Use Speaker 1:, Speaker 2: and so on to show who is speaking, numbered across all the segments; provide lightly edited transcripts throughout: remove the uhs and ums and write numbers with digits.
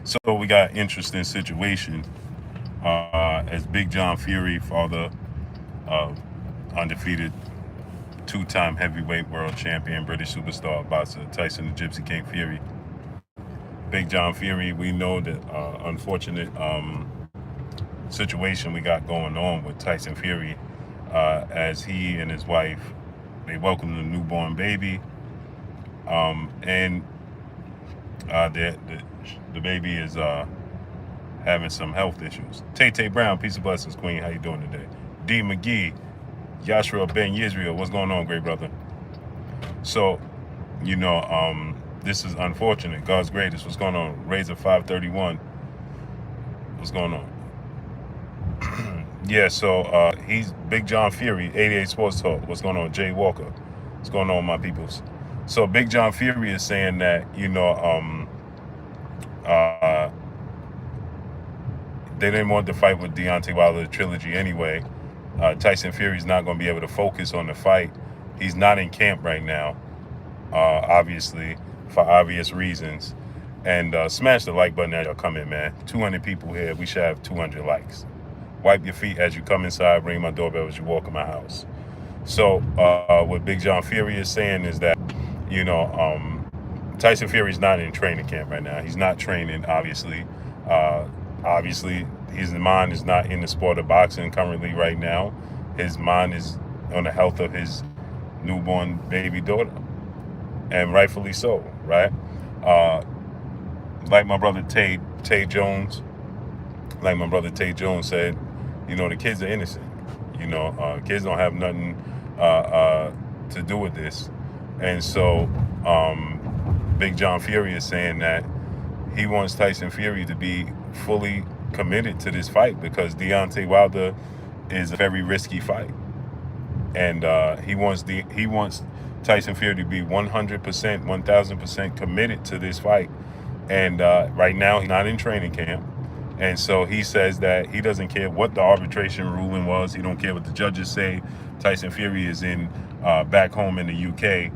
Speaker 1: So we got an interesting situation as Big John Fury, father of undefeated two-time heavyweight world champion, British superstar boxer Tyson the Gypsy King Fury. Big John Fury, we know the unfortunate situation we got going on with Tyson Fury as he and his wife, they welcomed a newborn baby, and the baby is having some health issues. Tay Tay Brown, peace of blessings, Queen. How you doing today? D McGee, Yashra Ben Yisrael, what's going on, great brother? So, this is unfortunate. God's greatest. What's going on? Razor 531. What's going on? Yeah, so he's Big John Fury, 88 Sports Talk. What's going on? Jay Walker. What's going on, my peoples? So Big John Fury is saying that, uh, they didn't want to fight with Deontay Wilder trilogy anyway. Tyson Fury's not going to be able to focus on the fight. He's not in camp right now, obviously, for obvious reasons. And smash the like button as y'all come in, man. 200 people here. We should have 200 likes. Wipe your feet as you come inside. Ring my doorbell as you walk in my house. So what Big John Fury is saying is that, Tyson Fury's not in training camp right now. He's not training, obviously. Obviously, his mind is not in the sport of boxing currently right now. His mind is on the health of his newborn baby daughter, and rightfully so, right? Like my brother Tay Jones, said, the kids are innocent. Kids don't have nothing to do with this, and so Big John Fury is saying that he wants Tyson Fury to be fully committed to this fight because Deontay Wilder is a very risky fight, and he wants Tyson Fury to be 100%, 1,000% committed to this fight. And right now he's not in training camp, and so he says that he doesn't care what the arbitration ruling was. He don't care what the judges say. Tyson Fury is in back home in the UK.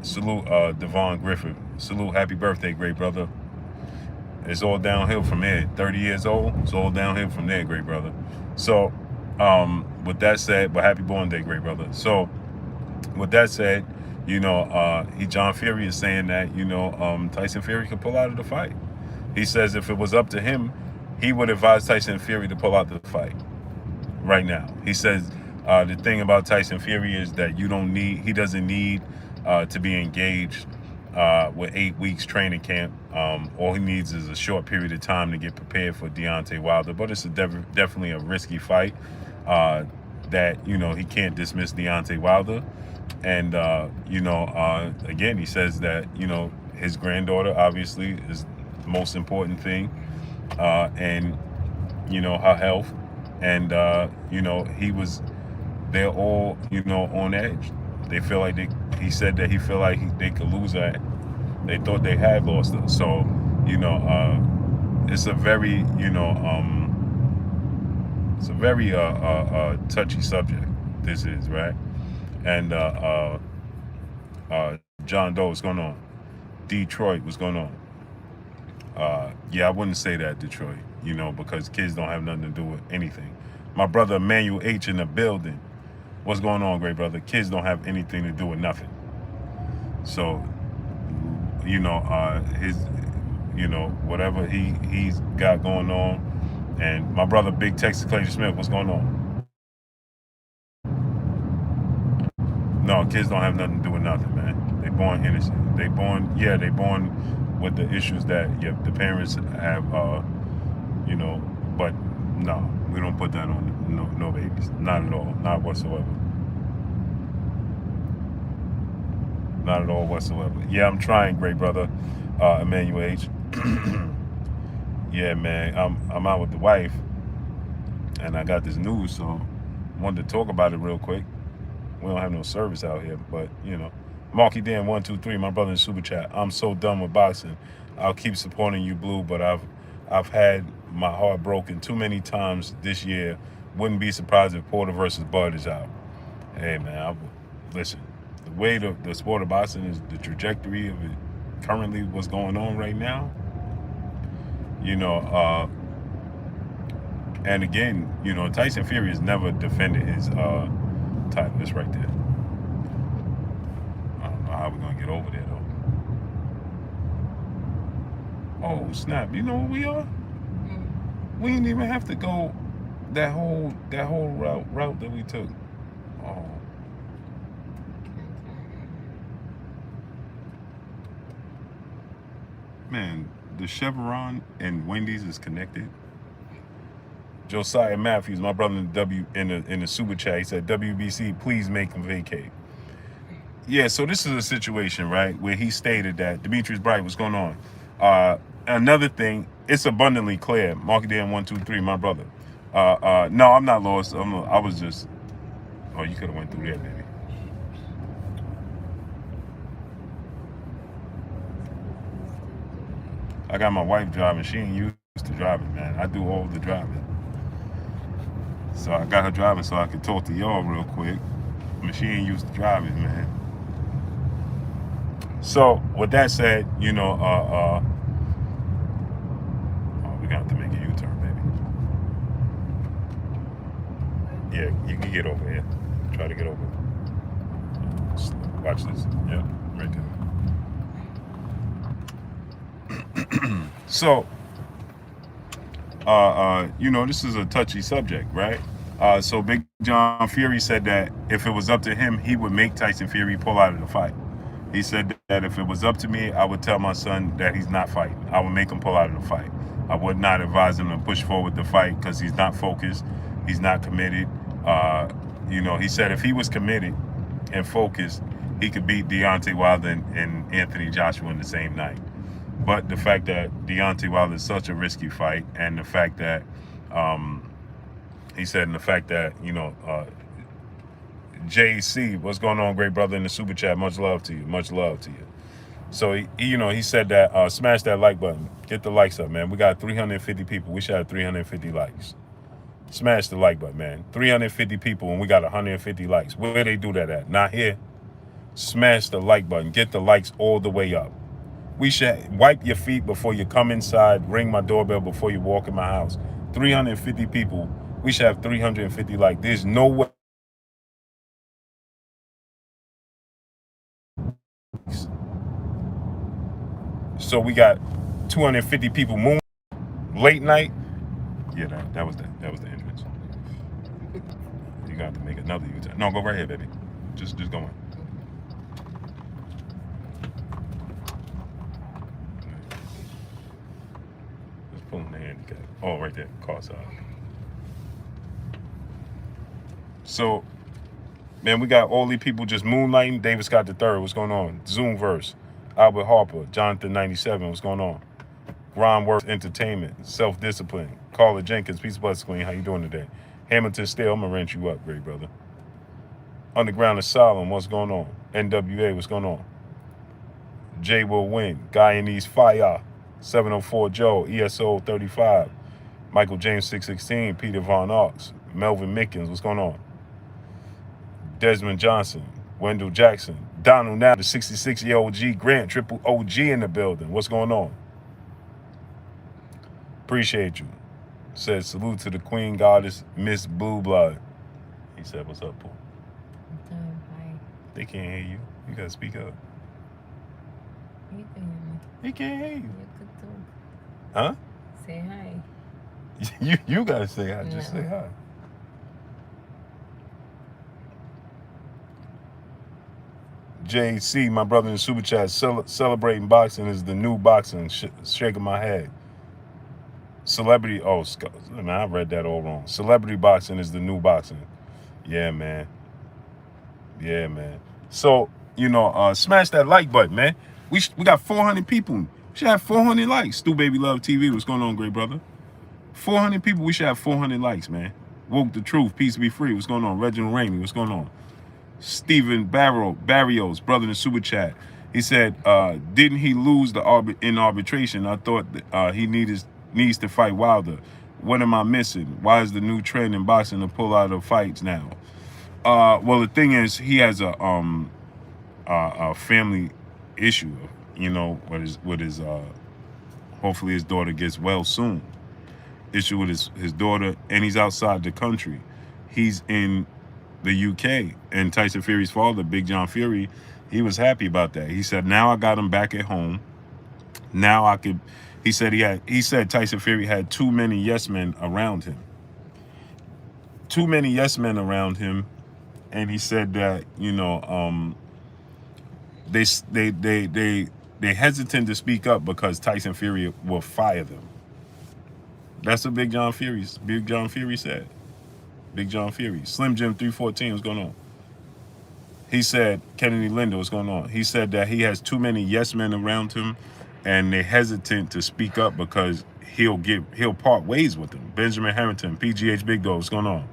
Speaker 1: Salute Devon Griffith. Salute, happy birthday, great brother. It's all downhill from there. 30 years old, it's all downhill from there, great brother. So, with that said, but happy born day, great brother. So, with that said, John Fury is saying that, Tyson Fury could pull out of the fight. He says if it was up to him, he would advise Tyson Fury to pull out the fight right now. He says the thing about Tyson Fury is that he doesn't need to be engaged with 8 weeks training camp. All he needs is a short period of time to get prepared for Deontay Wilder. But it's definitely a risky fight that, he can't dismiss Deontay Wilder. And, again, he says that, his granddaughter obviously is the most important thing, and, her health. And, they're all, on edge. They feel like he said that he feel like they could lose her. They thought they had lost her. So, it's a very, touchy subject. This is, right? And John Doe, what's going on? Detroit, what's going on? Yeah, I wouldn't say that, Detroit, because kids don't have nothing to do with anything. My brother Emmanuel H in the building. What's going on, great brother? Kids don't have anything to do with nothing. So, his, whatever he's got going on. And my brother Big Texas Clayton Smith, what's going on? No, kids don't have nothing to do with nothing, man. They born innocent. They born with the issues that the parents have, but no, we don't put that on no babies. Not at all. Not whatsoever. Not at all whatsoever. Yeah, I'm trying, great brother, Emmanuel H. Yeah, man, I'm out with the wife, and I got this news, so I wanted to talk about it real quick. We don't have no service out here, but Marky Dan 123, my brother in Super Chat. I'm so done with boxing. I'll keep supporting you, Blue, but I've had my heart broken too many times this year. Wouldn't be surprised if Porter versus Bud is out. Hey, man, listen. The way the sport of boxing is, the trajectory of it currently, what's going on right now, You know, and again, you know, Tyson Fury has never defended his title. That's right there. I don't know how we're gonna get over there though. Oh snap! You know where we are? We didn't even have to go that whole route that we took. Oh. Man, the Chevron and Wendy's is connected. Josiah Matthews, my brother in the super chat, he said, WBC, please make him vacate. Yeah, so this is a situation, right, where he stated that Demetrius Bright, what's going on? Another thing, it's abundantly clear. Mark Dan 123, my brother. No, I'm not lost. I was just. Oh, you could have went through there, baby. I got my wife driving. She ain't used to driving, man. I do all the driving. So I got her driving so I could talk to y'all real quick. I mean, she ain't used to driving, man. So with that said, you know, oh, we got to make a U-turn, baby. Yeah, you can get over here. Try to get over. Watch this. Yeah, right there. So, you know, this is a touchy subject, right? So Big John Fury said that if it was up to him, he would make Tyson Fury pull out of the fight. He said that if it was up to me, I would tell my son that he's not fighting. I would make him pull out of the fight. I would not advise him to push forward the fight because he's not focused. He's not committed. You know, he said if he was committed and focused, he could beat Deontay Wilder and Anthony Joshua in the same night. But the fact that Deontay Wilder is such a risky fight, and the fact that he said, and the fact that, you know, JC, what's going on, great brother in the super chat? Much love to you. Much love to you. So you know, he said that smash that like button, get the likes up, man. We got 350 people. We should have 350 likes. Smash the like button, man. 350 people and we got 150 likes. Where they do that at? Not here. Smash the like button. Get the likes all the way up. We should wipe your feet before you come inside. Ring my doorbell before you walk in my house. 350 people. We should have 350 likes. There's no way. So we got 250 people moon late night. Yeah, that was the entrance. You got to make another U-turn. No, go right here, baby. Just go in. Just pulling the handicap. Oh, right there, car side. So, man, we got all these people just moonlighting. David Scott III, what's going on? Zoomverse, Albert Harper, Jonathan 97, what's going on? Grindworks Entertainment, Self-Discipline, Carla Jenkins, Peace Bless Queen, how you doing today? Hamilton Steel, I'm gonna rent you up, great brother. Underground Asylum, what's going on? NWA, what's going on? Jay will win. Guyanese Fire, 704 Joe, ESO 35, Michael James 616, Peter Von Ox, Melvin Mickens, what's going on? Desmond Johnson, Wendell Jackson, Donald now, the 66-year-old G, Grant, triple OG in the building. What's going on? Appreciate you. Said salute to the Queen Goddess, Miss Blue Blood. He said, what's up, Paul?
Speaker 2: Hi.
Speaker 1: They can't hear you. You gotta speak up.
Speaker 2: You can hear me.
Speaker 1: They can't hear you.
Speaker 2: You could talk.
Speaker 1: Huh?
Speaker 2: Say hi.
Speaker 1: You gotta say hi. Just say hi. JC, my brother in the super chat, celebrating boxing is the new boxing. Shaking my head. Celebrity, oh, man, I read that all wrong. Celebrity boxing is the new boxing. Yeah, man. Yeah, man. So, you know, smash that like button, man. We got 400 people. We should have 400 likes. Stu Baby Love TV, what's going on, great brother? 400 people, we should have 400 likes, man. Woke the Truth, Peace Be Free, what's going on? Reginald Ramey, what's going on? Stephen Barrios, brother in the super chat. He said, didn't he lose in arbitration? I thought he needs to fight Wilder. What am I missing? Why is the new trend in boxing to pull out of fights now? Well, the thing is, he has a family issue, you know, with his hold Hopefully his daughter gets well soon. Issue with his daughter, and he's outside the country. He's in the UK, and Tyson Fury's father, Big John Fury, he was happy about that. He said, now I got him back at home. Now I could, he said Tyson Fury had too many yes men around him. Too many yes men around him. And he said that, they hesitant to speak up because Tyson Fury will fire them. That's what Big John Fury said. Big John Fury. Slim Jim 314, what's going on? He said, Kennedy Linder, what's going on? He said that he has too many yes men around him, and they're hesitant to speak up because he'll part ways with them. Benjamin Harrington, PGH Big Dog, what's going on?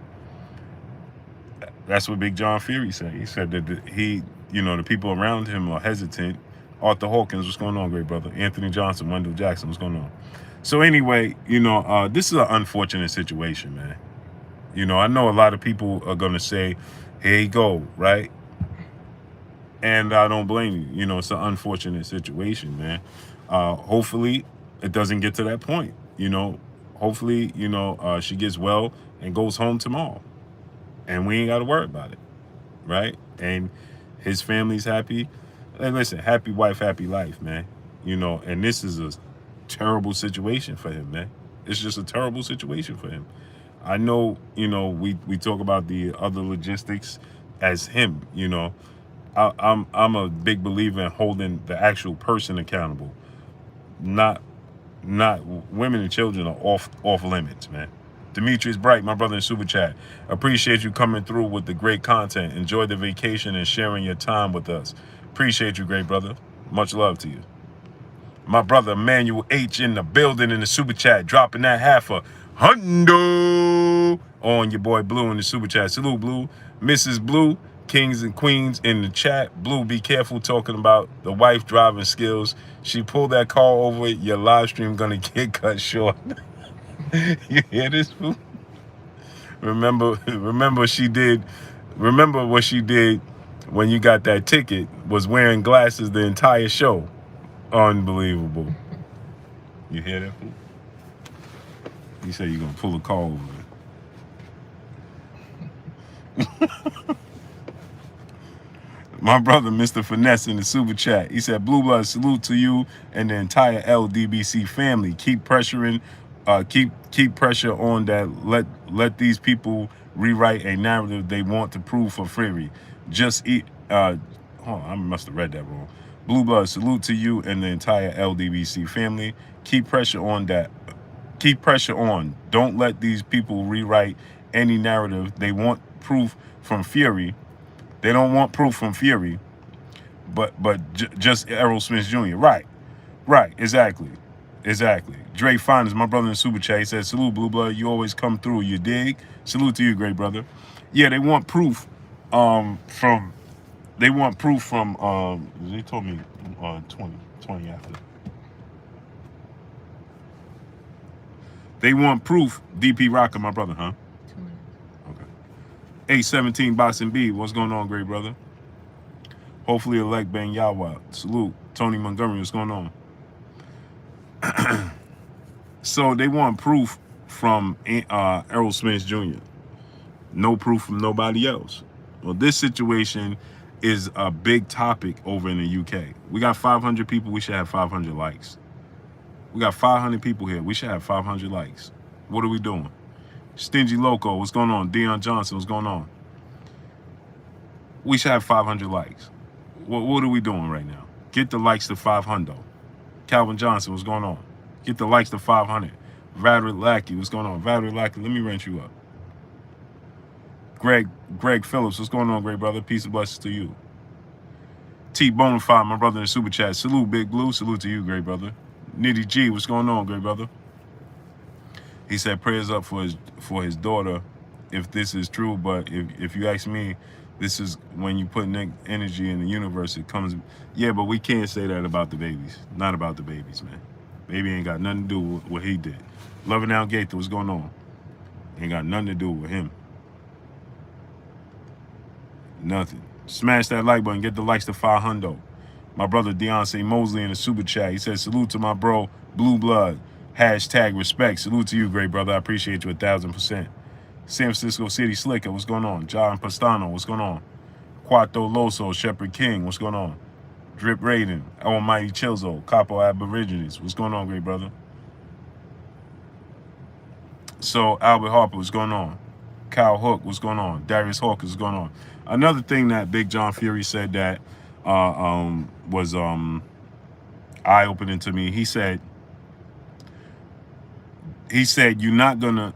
Speaker 1: That's what Big John Fury said. He said that the people around him are hesitant. Arthur Hawkins, what's going on, great brother? Anthony Johnson, Wendell Jackson, what's going on? So anyway, this is an unfortunate situation, man. I know a lot of people are going to say, here you go, right? And I don't blame you. It's an unfortunate situation, man. Hopefully, it doesn't get to that point. Hopefully, she gets well and goes home tomorrow. And we ain't got to worry about it, right? And his family's happy. And listen, happy wife, happy life, man. And this is a terrible situation for him, man. It's just a terrible situation for him. I know, we talk about the other logistics as him, I'm a big believer in holding the actual person accountable. Not women and children are off limits, man. Demetrius Bright, my brother in Super Chat. Appreciate you coming through with the great content. Enjoy the vacation and sharing your time with us. Appreciate you, great brother. Much love to you. My brother Emmanuel H in the building in the Super Chat, dropping that half a hundo on your boy Blue in the Super Chat. Salute, Blue. Mrs. Blue, kings and queens in the chat. Blue, be careful talking about the wife driving skills. She pulled that car over. Your live stream gonna get cut short. You hear this, Blue? Remember what she did when you got that ticket, was wearing glasses the entire show. Unbelievable. You hear that, Blue? You say you're gonna pull a car over. My brother, Mr. Finesse in the Super Chat. He said, Blue Blood, salute to you and the entire LDBC family. Keep pressuring, keep pressure on that. Let these people rewrite a narrative they want to prove for Fury. Just eat. I must have read that wrong. Blue Blood, salute to you and the entire LDBC family. Keep pressure on that. Keep pressure on. Don't let these people rewrite any narrative. They want proof from Fury. They don't want proof from Fury, but just Errol Smith Jr. Right, exactly. Dre Fines, my brother in Super Chat, he said, salute, Blue Blood, you always come through, you dig? Salute to you, great brother. Yeah, they want proof from, they told me 20 after. They want proof, DP Rocker, my brother, huh? 817 Boxing B, what's going on, great brother? Hopefully elect Bang Yawa. Salute. Tony Montgomery, what's going on? So they want proof from Errol Smith Jr. No proof from nobody else. Well, this situation is a big topic over in the UK. We got 500 people, we should have 500 likes. We got 500 people here, we should have 500 likes. What are we doing? Stingy Loco, what's going on? Deion Johnson, what's going on? We should have 500 likes. What are we doing right now? Get the likes to 500. Calvin Johnson, what's going on? Get the likes to 500. Valerie Lackey, what's going on? Valerie Lackey, let me rent you up. Greg Phillips, what's going on, great brother? Peace and blessings to you. T Bonafide, my brother in the Super Chat. Salute, Big Blue. Salute to you, great brother. Nitty G, what's going on, great brother? He said prayers up for his daughter, if this is true. But if you ask me, this is when you put energy in the universe, it comes. Yeah, but we can't say that about the babies. Not about the babies, man. Baby ain't got nothing to do with what he did. Loving Al Gaither, what's going on? Ain't got nothing to do with him. Nothing. Smash that like button. Get the likes to 500. My brother Deontay Mosley in the super chat. He says, salute to my bro, Blue Blood. Hashtag respect. Salute to you, great brother. I appreciate you 1,000%. San Francisco City Slicker, what's going on? John Pastano, what's going on? Cuarto Loso, Shepherd King, what's going on? Drip Raiden, Almighty Chilzo, Capo Aborigines, what's going on, great brother? So, Albert Harper, what's going on? Kyle Hook, what's going on? Darius Hawkins, what's going on? Another thing that Big John Fury said that was eye-opening to me. He said that you're not gonna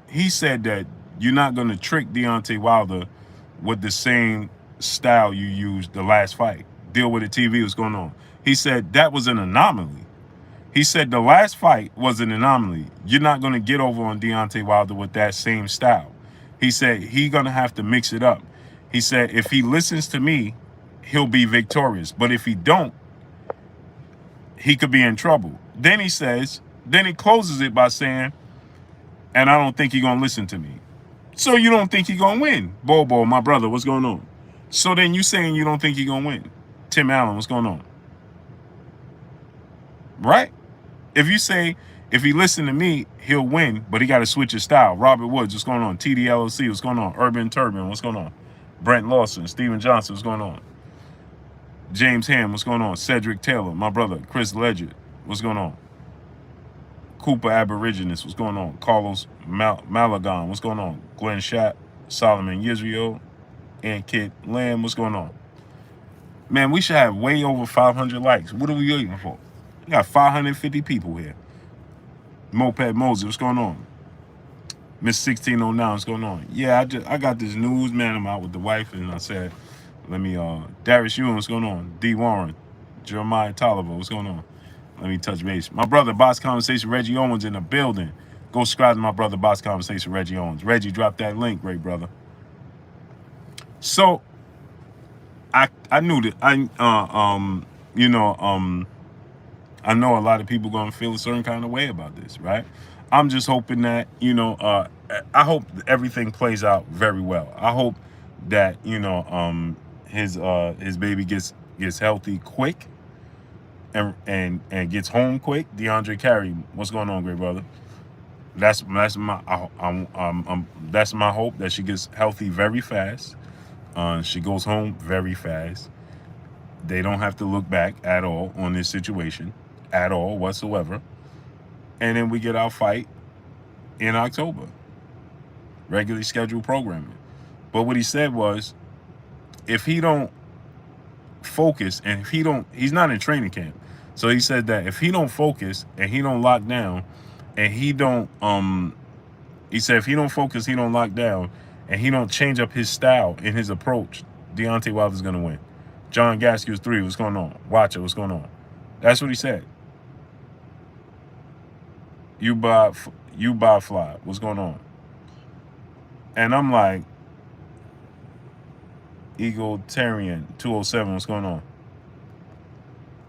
Speaker 1: trick Deontay Wilder with the same style you used the last fight. Deal with it, TV, what's going on? He said that was an anomaly. He said the last fight was an anomaly. You're not gonna get over on Deontay Wilder with that same style. He said he's gonna have to mix it up. He said if he listens to me, he'll be victorious. But if he don't, he could be in trouble. Then he closes it by saying, and I don't think he's gonna listen to me. So you don't think he's gonna win? Bobo, my brother, what's going on? So then you saying you don't think he's gonna win? Tim Allen, what's going on? Right? If you say, if he listen to me, he'll win, but he got to switch his style. Robert Woods, what's going on? TDLOC, what's going on? Urban Turbin, what's going on? Brent Lawson, Steven Johnson, what's going on? James Ham, what's going on? Cedric Taylor, my brother. Chris Ledger, what's going on? Cooper Aborigines, what's going on? Carlos Malagon, what's going on? Glenn Schapp, Solomon Yisrael, and Kid Lamb, what's going on? Man, we should have way over 500 likes. What are we waiting for? We got 550 people here. Moped Moses, what's going on? Miss 1609, what's going on? Yeah, I got this news, man. I'm out with the wife, and I said, let me, Darius Ewan, what's going on? D. Warren, Jeremiah Tolliver, what's going on? Let me touch base. My brother, Boss Conversation, Reggie Owens in the building. Go subscribe to my brother, Boss Conversation, Reggie Owens. Reggie, drop that link, great brother. So, I knew that, I know a lot of people going to feel a certain kind of way about this, right? I'm just hoping that, I hope everything plays out very well. I hope that, his baby gets healthy quick and gets home quick. DeAndre Carey, what's going on, great brother? That's my hope, that she gets healthy very fast. She goes home very fast. They don't have to look back at all on this situation, at all whatsoever. And then we get our fight in October. Regularly scheduled programming. But what he said was, if he don't focus and he's not in training camp. So he said that if he don't focus and he don't lock down and he said if he don't focus, he don't lock down and he don't change up his style and his approach, Deontay Wilder's going to win. John Gaskew's 3, what's going on? Watch it, what's going on? That's what he said. You buy fly, what's going on? And I'm like, Egotarian 207, what's going on?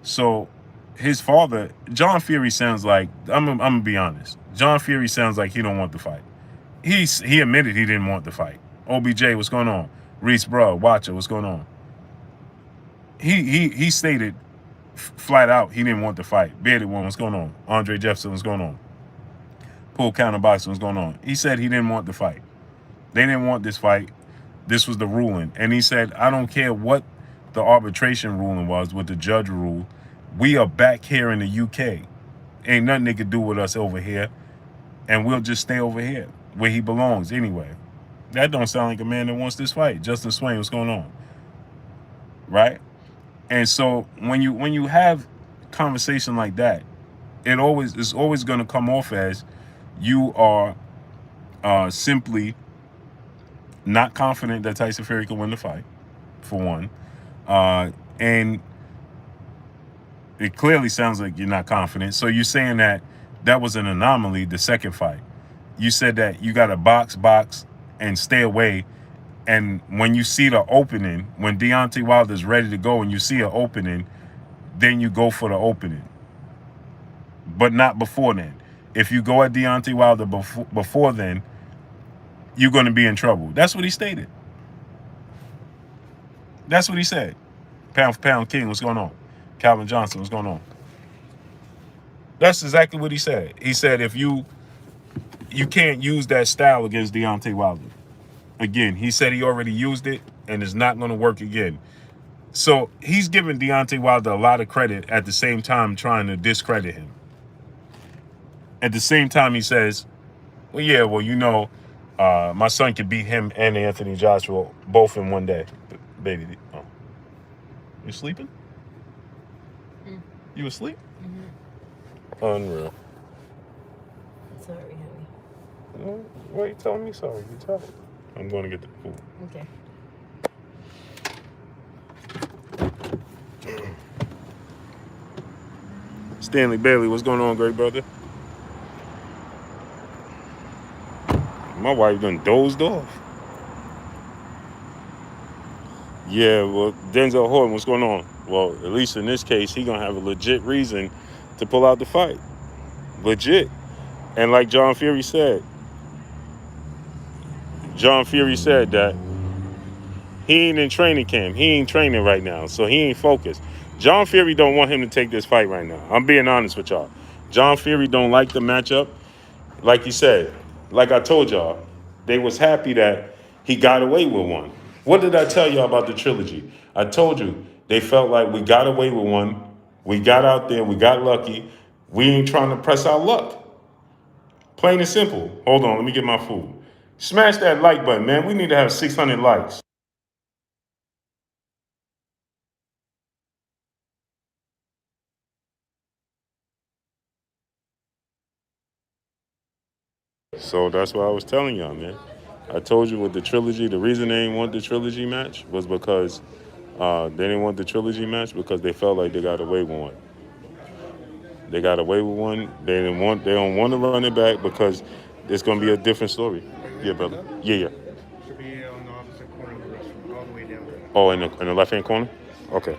Speaker 1: So his father, John Fury, sounds like, I'm gonna be honest, John Fury sounds like he don't want the fight. He admitted he didn't want the fight. OBJ, what's going on? Reese Bro, watch it, what's going on? He stated flat out he didn't want the fight. Bearded One, what's going on? Andre Jefferson, what's going on? Pull counter boxing, what's going on? He said he didn't want the fight. They didn't want this fight. This was the ruling. And he said, I don't care what the arbitration ruling was, what the judge ruled. We are back here in the UK. Ain't nothing they could do with us over here. And we'll just stay over here where he belongs anyway. That don't sound like a man that wants this fight. Justin Swain, what's going on? Right? And so when you have conversation like that, it's always going to come off as you are simply not confident that Tyson Fury can win the fight, for one. And it clearly sounds like you're not confident. So you're saying that was an anomaly, the second fight. You said that you got to box, and stay away. And when you see the opening, when Deontay Wilder's ready to go and you see an opening, then you go for the opening. But not before then. If you go at Deontay Wilder before then, you're going to be in trouble. That's what he stated. That's what he said. Pound for pound king, what's going on? Calvin Johnson, what's going on? That's exactly what he said. He said if you can't use that style against Deontay Wilder. Again, he said he already used it and it's not going to work again. So he's giving Deontay Wilder a lot of credit at the same time trying to discredit him. At the same time, he says, well, yeah, well, my son could beat him and Anthony Joshua both in one day. Baby, oh, you sleeping? You asleep?
Speaker 2: Mm-hmm.
Speaker 1: Unreal.
Speaker 2: Sorry, honey.
Speaker 1: Well, why are you telling me sorry? You tired. I'm going to get the food.
Speaker 2: Okay.
Speaker 1: Stanley Bailey, what's going on, great brother? My wife done dozed off. Yeah, well, Denzel Horton, what's going on? Well, at least in this case, he gonna have a legit reason to pull out the fight. Legit. And like John Fury said that he ain't in training camp. He ain't training right now, so he ain't focused. John Fury don't want him to take this fight right now. I'm being honest with y'all. John Fury don't like the matchup. Like you said, like I told y'all, they was happy that he got away with one. What did I tell y'all about the trilogy? I told you they felt like we got away with one. We got out there. We got lucky. We ain't trying to press our luck. Plain and simple. Hold on, let me get my food. Smash that like button, man. We need to have 600 likes. So that's what I was telling y'all, man. I told you with the trilogy, the reason they didn't want the trilogy match was because they didn't want the trilogy match because they felt like they got away with one. They got away with one. They don't want to run it back because it's gonna be a different story. Yeah, brother. Yeah.
Speaker 3: Should be on the opposite corner of the restaurant, all the way down.
Speaker 1: Oh, in the left hand corner? Okay.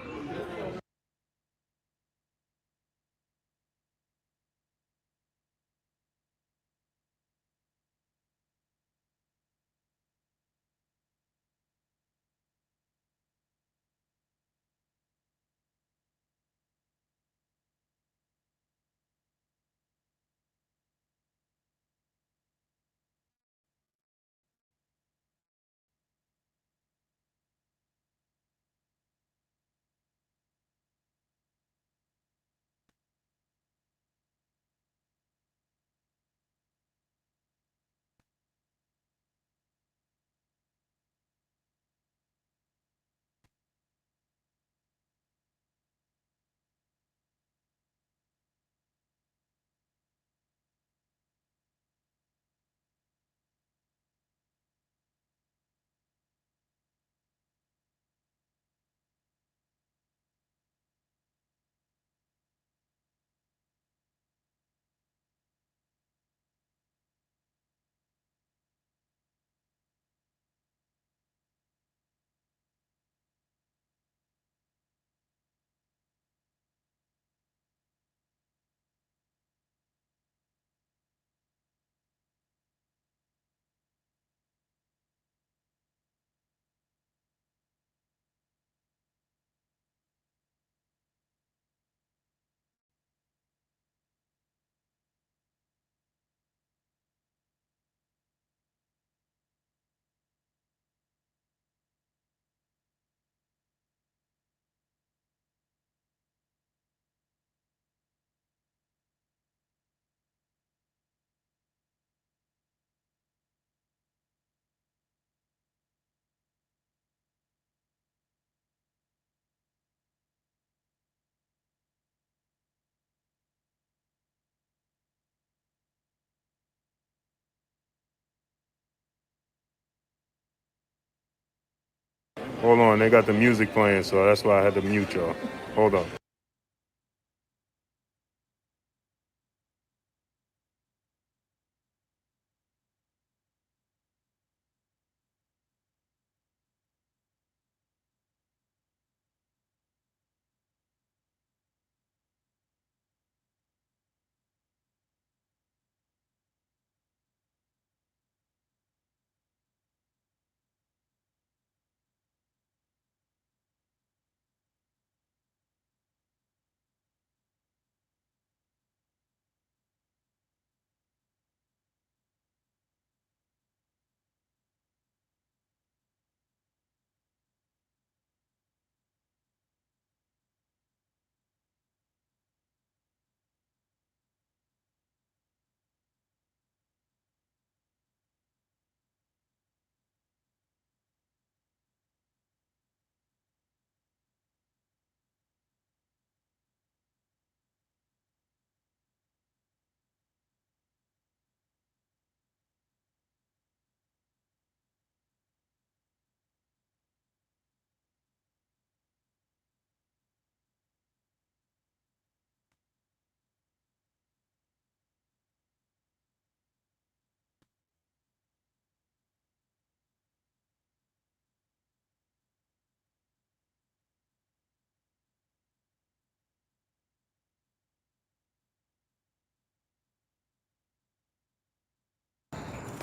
Speaker 1: Hold on, they got the music playing, so that's why I had to mute y'all. Hold on.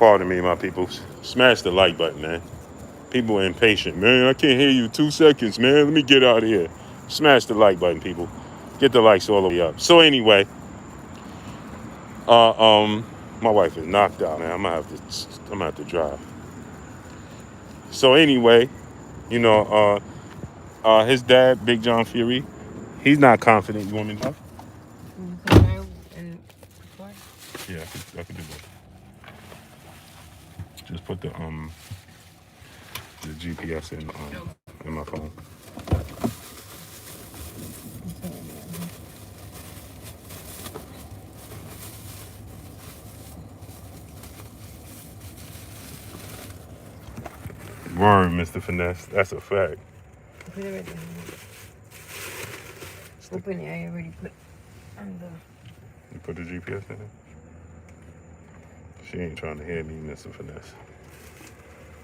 Speaker 1: Pardon me, my people. Smash the like button, man. People are impatient. Man, I can't hear you 2 seconds, man. Let me get out of here. Smash the like button, people. Get the likes all the way up. So anyway, my wife is knocked out, man. I'm gonna have to drive. So anyway, his dad, Big John Fury, he's not confident. You want me to know? Yeah, I could do that. Just put the GPS in my phone. Word, Mr. Finesse. That's a fact.
Speaker 2: Put it right there. Open it. I already put on the.
Speaker 1: You put the GPS in there? She ain't trying to hear me, Mr. Finesse.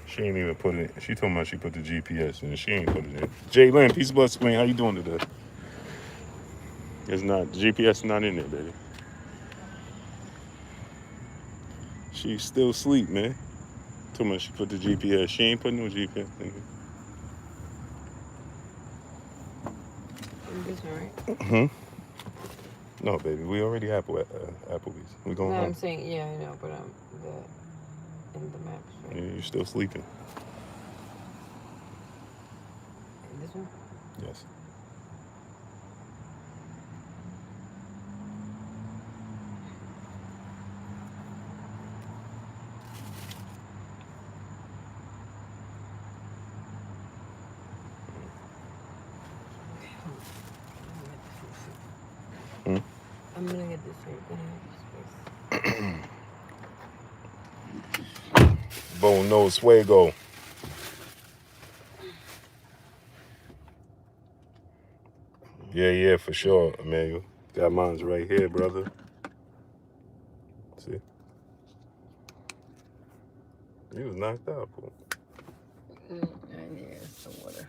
Speaker 1: She ain't even put it. She told me she put the GPS in. She ain't put it in. Jay Lynn, Peace Blood Spring, how you doing today? It's not. The GPS not in there, baby. She's still asleep, man. Told me she put the GPS. She ain't putting no GPS in here.
Speaker 2: This one, right?
Speaker 1: No, baby. We already have Applebee's. We going
Speaker 2: No,
Speaker 1: home.
Speaker 2: I'm saying, yeah, I know, but in the maps, right?
Speaker 1: Yeah, you're still sleeping.
Speaker 2: This one?
Speaker 1: Yes.
Speaker 2: I'm gonna get this right.
Speaker 1: Bon no fuego. Yeah, for sure, Emmanuel. Got mine's right here, brother. See? You was knocked out, fool.
Speaker 2: Yeah, it's the water.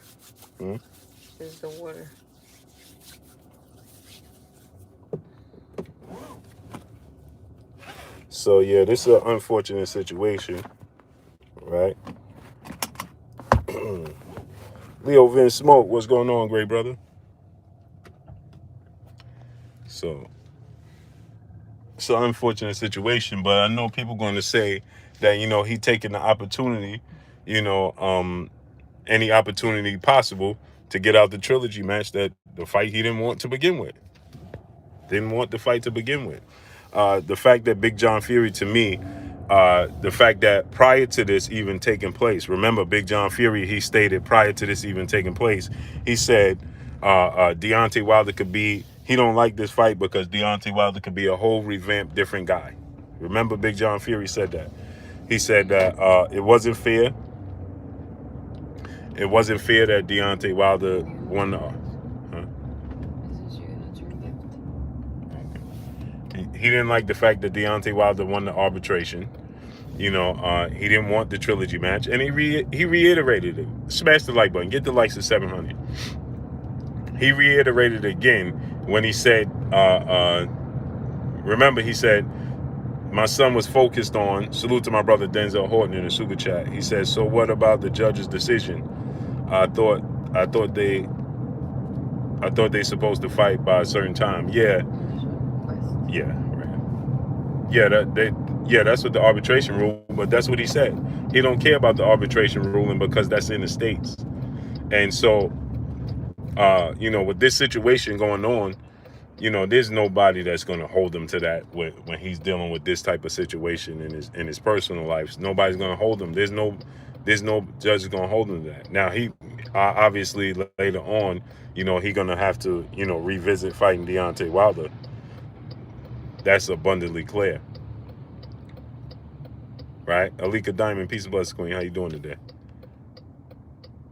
Speaker 2: It's the water.
Speaker 1: So, yeah, this is an unfortunate situation, right? Leo Vin Smoke, what's going on, great brother? So, it's an unfortunate situation, but I know people going to say that, he taking the opportunity, any opportunity possible to get out the trilogy match, that the fight he didn't want to begin with. Didn't want the fight to begin with. The fact that Big John Fury, to me, the fact that prior to this even taking place, remember Big John Fury, he stated prior to this even taking place, he said Deontay Wilder he don't like this fight because Deontay Wilder could be a whole revamped different guy. Remember Big John Fury said that. He said that it wasn't fair. It wasn't fair that Deontay Wilder won the... He didn't like the fact that Deontay Wilder won the arbitration. He didn't want the trilogy match, and he reiterated it. Smash the like button. Get the likes to 700. He reiterated it again when he said, remember he said, my son was focused on, salute to my brother Denzel Horton in the super chat. He said, so what about the judge's decision? I thought they supposed to fight by a certain time. Yeah, right. That's what the arbitration rule, but that's what he said. He don't care about the arbitration ruling because that's in the States. And so, with this situation going on, there's nobody that's going to hold him to that when he's dealing with this type of situation in his personal life. Nobody's going to hold him. There's no judge going to hold him to that. Now, he obviously later on, he going to have to, revisit fighting Deontay Wilder. That's abundantly clear. Right? Alika Diamond, peace and blessings, Queen. How you doing today?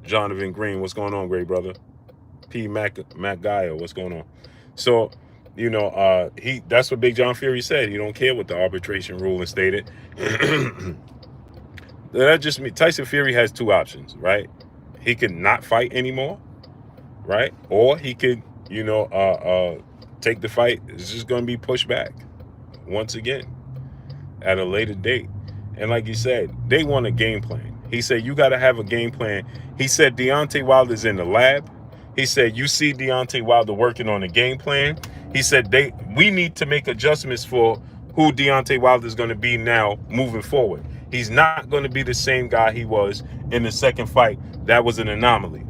Speaker 1: Jonathan Green, what's going on, great brother? P. Mac Gaia, what's going on? So, that's what Big John Fury said. He don't care what the arbitration ruling stated. That just means Tyson Fury has two options, right? He could not fight anymore, right? Or he could, take the fight. It's just going to be pushed back once again at a later date. And like you said, they want a game plan. He said, you got to have a game plan. He said, Deontay Wilder's in the lab. He said, you see Deontay Wilder working on a game plan. He said, we need to make adjustments for who Deontay Wilder is going to be now moving forward. He's not going to be the same guy he was in the second fight. That was an anomaly.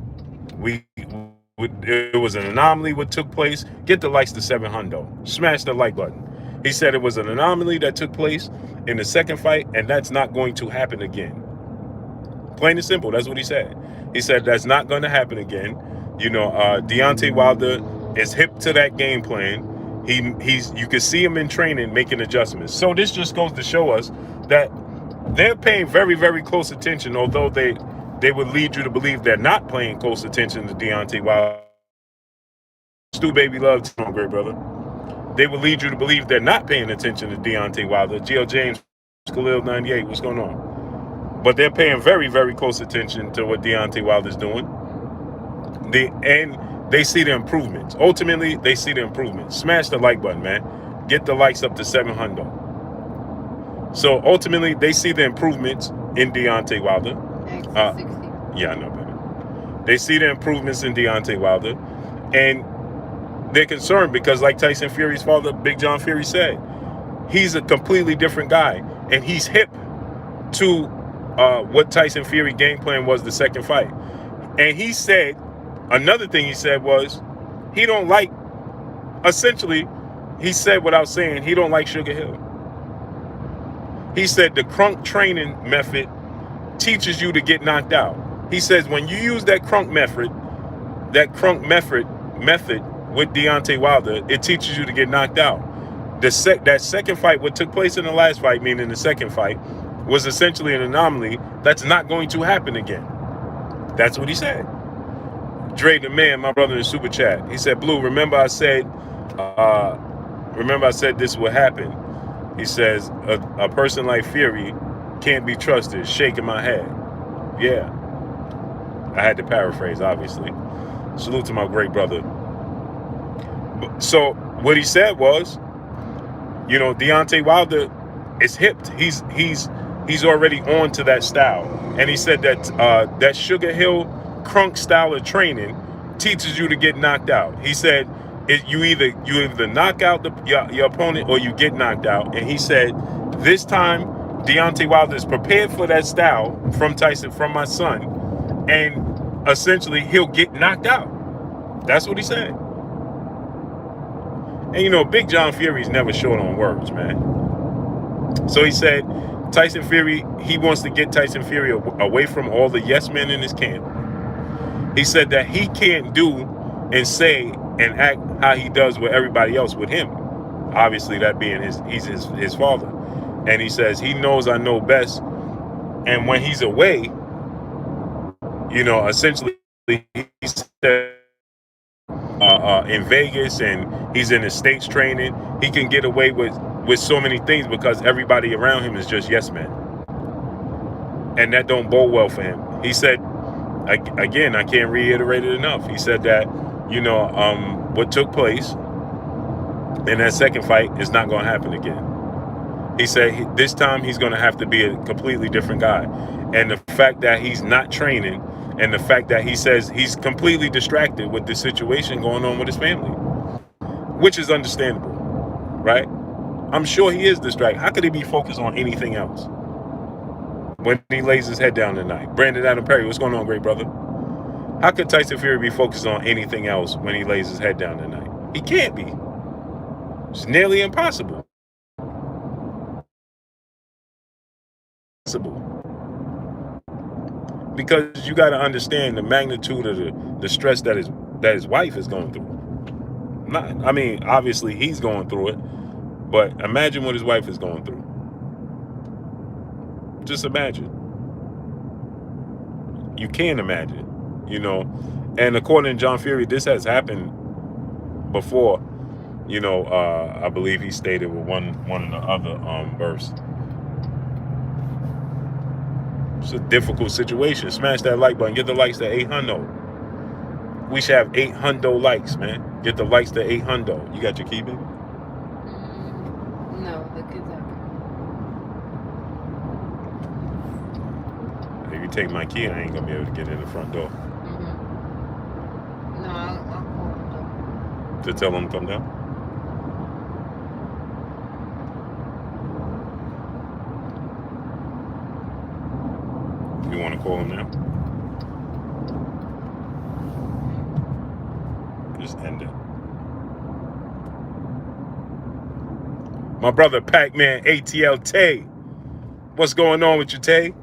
Speaker 1: It was an anomaly what took place. Get the likes to 700. Smash the like button. He said it was an anomaly that took place in the second fight, and that's not going to happen again. Plain and simple, that's what he said. He said that's not going to happen again. You know, Deontay Wilder is hip to that game plan. You can see him in training making adjustments. So this just goes to show us that they're paying very, very close attention, although they would lead you to believe they're not paying close attention to Deontay Wilder. Stu Baby Love, great brother. They would lead you to believe they're not paying attention to Deontay Wilder. Gio James, Khalil 98, what's going on? But they're paying very, very close attention to what Deontay Wilder's doing. They see the improvements. Ultimately, they see the improvements. Smash the like button, man. Get the likes up to 700. So ultimately, they see the improvements in Deontay Wilder. Yeah, I know, baby. They see the improvements in Deontay Wilder, and they're concerned because, like Tyson Fury's father, Big John Fury, said, he's a completely different guy, and he's hip to what Tyson Fury game plan was the second fight. And he said, another thing he said was, he don't like, essentially, he said without saying, he don't like Sugar Hill. He said the crunk training method teaches you to get knocked out. He says when you use that crunk method with Deontay Wilder, it teaches you to get knocked out. That second fight, what took place in the last fight, meaning the second fight, was essentially an anomaly that's not going to happen again. That's what he said. Dre the man, my brother in the super chat, he said, Blue, remember I said this would happen. He says, a person like Fury can't be trusted. Shaking my head. Yeah. I had to paraphrase, obviously. Salute to my great brother. So what he said was, you know, Deontay Wilder is hipped. He's already on to that style. And he said that that Sugar Hill crunk style of training teaches you to get knocked out. He said you either knock out your opponent or you get knocked out. And he said this time Deontay Wilder is prepared for that style from Tyson, from my son, and essentially he'll get knocked out. That's what he said. And you know, Big John Fury's never short on words, man. So he said Tyson Fury, he wants to get Tyson Fury away from all the yes men in his camp. He said that he can't do and say and act how he does with everybody else with him. Obviously, that being he's his father. And he says he knows I know best. And when he's away, you know, essentially he's in Vegas and he's in the States training, he can get away with so many things because everybody around him is just yes men. And that don't bode well for him. He said, again, I can't reiterate it enough. He said that, you know, what took place in that second fight is not going to happen again. He said this time he's going to have to be a completely different guy. And the fact that he's not training and the fact that he says he's completely distracted with the situation going on with his family, which is understandable, right? I'm sure he is distracted. How could he be focused on anything else when he lays his head down tonight? Brandon Adam Perry, what's going on, great brother? How could Tyson Fury be focused on anything else when he lays his head down tonight? He can't be. It's nearly impossible. Because you got to understand the magnitude of the stress that his wife is going through. I mean, obviously he's going through it, but imagine what his wife is going through. Just imagine. You can't imagine, you know. And according to John Fury, this has happened before. You know, I believe he stated with one of the other verse. It's a difficult situation. Smash that like button. Get the likes to 800. We should have 800 likes, man. Get the likes to 800. You got your key, baby?
Speaker 4: No, the kids
Speaker 1: you take my key, I ain't gonna be able to get in the front door.
Speaker 2: No, I'll call them.
Speaker 1: To tell them to come down? You want to call him now? Just end it. My brother Pac-Man ATL Tay. What's going on with you, Tay?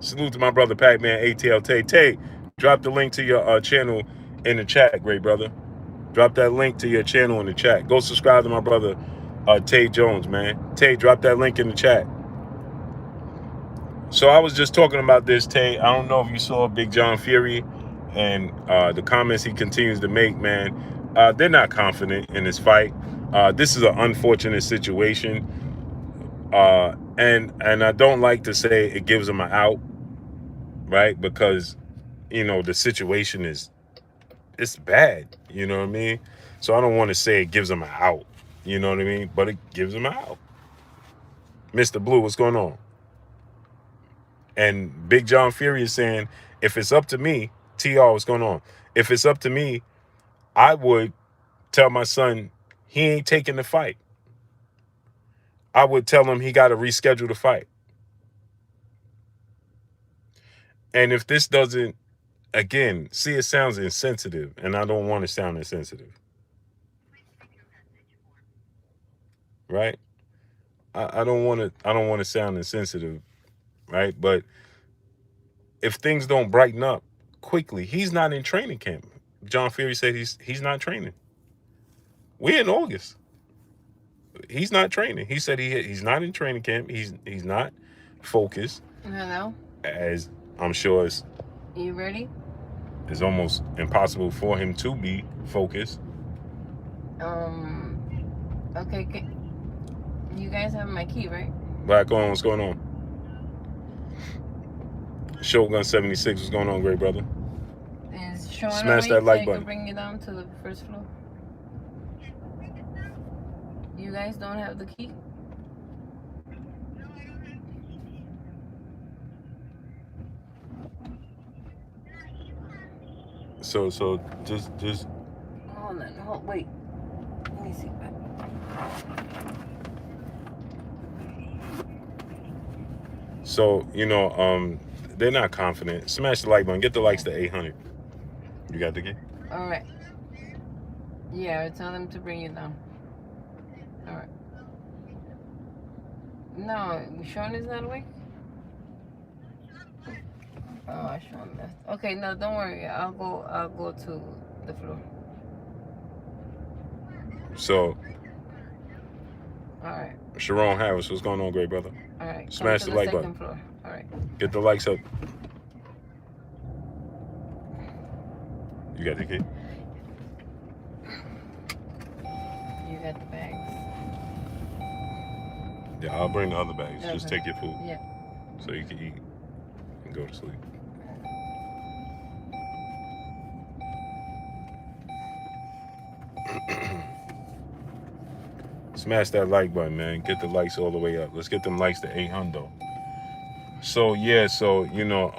Speaker 1: Salute to my brother Pac-Man ATL Tay. Tay, drop the link to your channel in the chat, great brother. Drop that link to your channel in the chat. Go subscribe to my brother Tay Jones, man. Tay, drop that link in the chat. So I was just talking about this, Tay. I don't know if you saw Big John Fury and the comments he continues to make, man. They're not confident in this fight. This is an unfortunate situation. And I don't like to say it gives them an out, right? Because, you know, the situation it's bad, you know what I mean? So I don't want to say it gives them an out, you know what I mean? But it gives them an out. Mr. Blue, what's going on? And Big John Fury is saying, if it's up to me, TR, what's going on? If it's up to me, I would tell my son he ain't taking the fight. I would tell him he got to reschedule the fight. And if this doesn't, again, see, it sounds insensitive, and I don't want to sound insensitive. Right? I don't want to sound insensitive, right? But if things don't brighten up quickly, he's not in training camp. John Fury said he's not training. We're in August. He's not training. He said he's not in training camp. He's not focused.
Speaker 2: Hello?
Speaker 1: As I'm sure
Speaker 2: You ready?
Speaker 1: It's almost impossible for him to be focused.
Speaker 2: Okay. You guys have my key, right?
Speaker 1: Black on, what's going on? Shogun 76, what's going on, great brother?
Speaker 2: Is Sean
Speaker 1: Smash
Speaker 2: awake
Speaker 1: that like
Speaker 2: so I
Speaker 1: button.
Speaker 2: can bring you down to the first floor? You guys don't have the key?
Speaker 1: So just
Speaker 2: Hold on, wait. Let me see.
Speaker 1: so, you know, they're not confident. Smash the like button. Get the likes to 800. You got the key?
Speaker 2: All right. Yeah, tell them to bring you down. All right. No, Sean is not awake? Oh, Sean left. Okay, no, don't worry. I'll go to the floor.
Speaker 1: So,
Speaker 2: All right.
Speaker 1: Sharon Harris, what's going on, great brother?
Speaker 2: All right.
Speaker 1: Smash
Speaker 2: Come to
Speaker 1: the like
Speaker 2: second
Speaker 1: button.
Speaker 2: floor. All right.
Speaker 1: Get the likes up. You got the key?
Speaker 2: You got the bags.
Speaker 1: Yeah, I'll bring the other bags.
Speaker 2: Okay.
Speaker 1: Just take your food.
Speaker 2: Yeah.
Speaker 1: So you can eat and go to sleep. Smash that like button, man. Get the likes all the way up. Let's get them likes to 800. So yeah, so you know,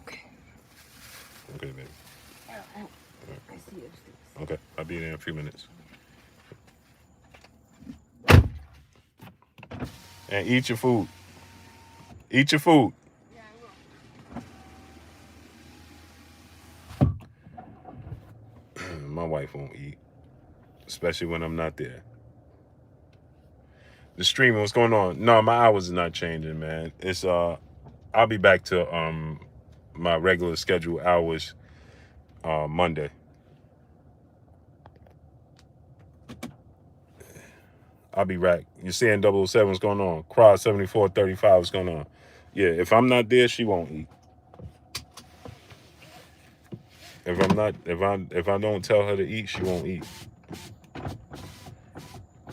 Speaker 1: okay, baby.
Speaker 2: I see you.
Speaker 1: Okay, I'll be there in a few minutes. And eat your food. Eat your food.
Speaker 2: Yeah, I will.
Speaker 1: My wife won't eat, especially when I'm not there. The streaming, what's going on? No, my hours are not changing, man. It's I'll be back to my regular scheduled hours Monday. I'll be back. You're seeing 007, what's going on? Cross 7435, what's going on? Yeah, if I'm not there, she won't eat. If I don't tell her to eat, she won't eat.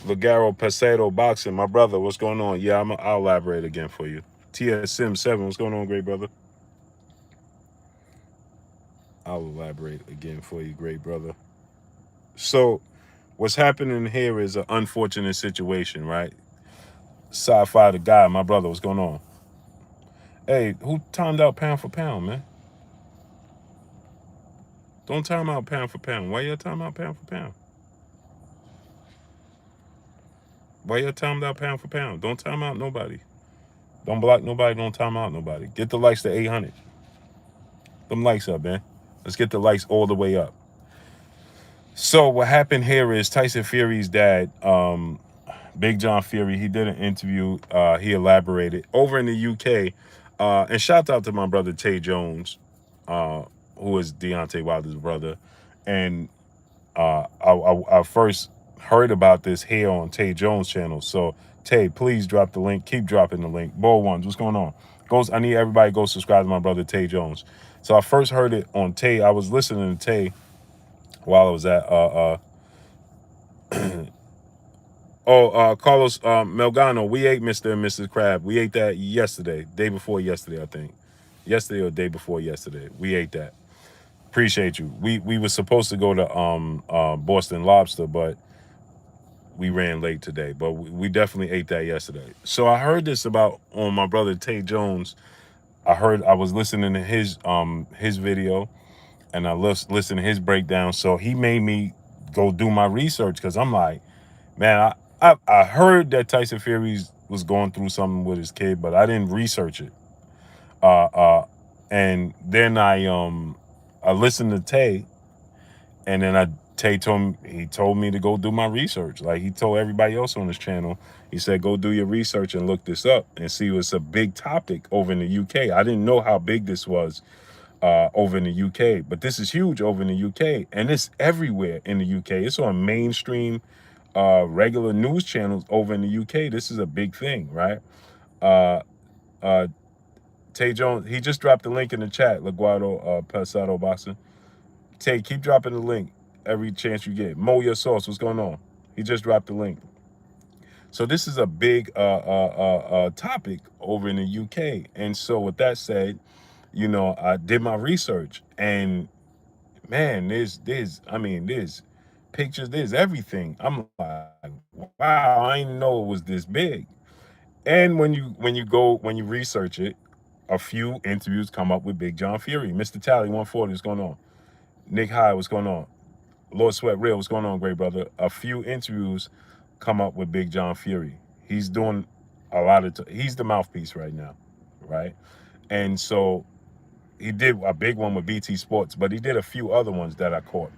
Speaker 1: Ligaro Pesado Boxing, my brother, what's going on? Yeah, I'll elaborate again for you. TS Sim 7, what's going on, great brother? I'll elaborate again for you, great brother. So what's happening here is an unfortunate situation, right? Sci-fi the guy, my brother, what's going on? Hey, who timed out pound for pound, man? Don't time out pound for pound. Why you time out pound for pound? Why you timed out pound for pound? Don't time out nobody. Don't block nobody. Don't time out nobody. Get the likes to 800. Them likes up, man. Let's get the likes all the way up. So what happened here is Tyson Fury's dad, Big John Fury, he did an interview. He elaborated over in the UK. And shout out to my brother Tay Jones, uh, who is Deontay Wilder's brother. And I first heard about this here on Tay Jones' channel. So Tay, please drop the link. Keep dropping the link. Ball ones, what's going on? I need everybody to go subscribe to my brother Tay Jones. So I first heard it on Tay. I was listening to Tay while I was at Carlos Melgano. We ate Mr. and Mrs. Crab. We ate that yesterday, day before yesterday, I think. Yesterday or day before yesterday. We ate that. Appreciate you. We were supposed to go to Boston Lobster, but we ran late today. But we definitely ate that yesterday. So I heard this about on my brother Tay Jones. I was listening to his video, and I listened to his breakdown. So he made me go do my research because I'm like, man, I heard that Tyson Fury was going through something with his kid, but I didn't research it. And then I listened to Tay, and then Tay told me to go do my research. Like he told everybody else on his channel, he said, go do your research and look this up and see what's a big topic over in the UK. I didn't know how big this was over in the UK, but this is huge over in the UK, and it's everywhere in the UK. It's on mainstream regular news channels over in the UK. This is a big thing, right? Tay Jones, he just dropped the link in the chat, Laguardo Pasado Boxing. Tay, keep dropping the link every chance you get. Mo Your Sauce, what's going on? He just dropped the link. So this is a big topic over in the UK. And so with that said, I did my research, and man, there's pictures, there's everything. I'm like, wow, I didn't know it was this big. And when you research it, a few interviews come up with Big John Fury. Mr. Tally 140, what's going on? Nick High, what's going on? Lord Sweat Real, what's going on, great brother? A few interviews come up with Big John Fury. He's doing a lot of he's the mouthpiece right now, right? And so he did a big one with BT Sports, but he did a few other ones that I caught.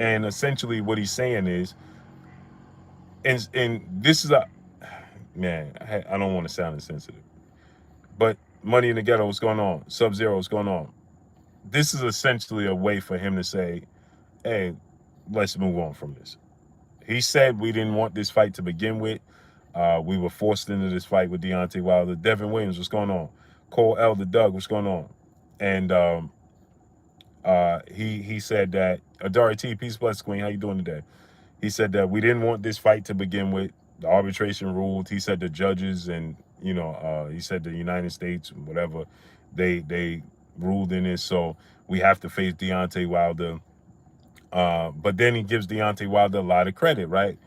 Speaker 1: And essentially what he's saying is, and this is man, I don't want to sound insensitive, but Money in the Ghetto, what's going on? Sub-Zero, what's going on? This is essentially a way for him to say, hey, let's move on from this. He said we didn't want this fight to begin with. We were forced into this fight with Deontay Wilder. Devin Williams, what's going on? Cole Elder Doug, what's going on? And he said that Adari T, peace bless Queen, how you doing today? He said that we didn't want this fight to begin with. The arbitration ruled. He said the judges and he said the United States, whatever, they ruled in this. So we have to face Deontay Wilder. But then he gives Deontay Wilder a lot of credit, right?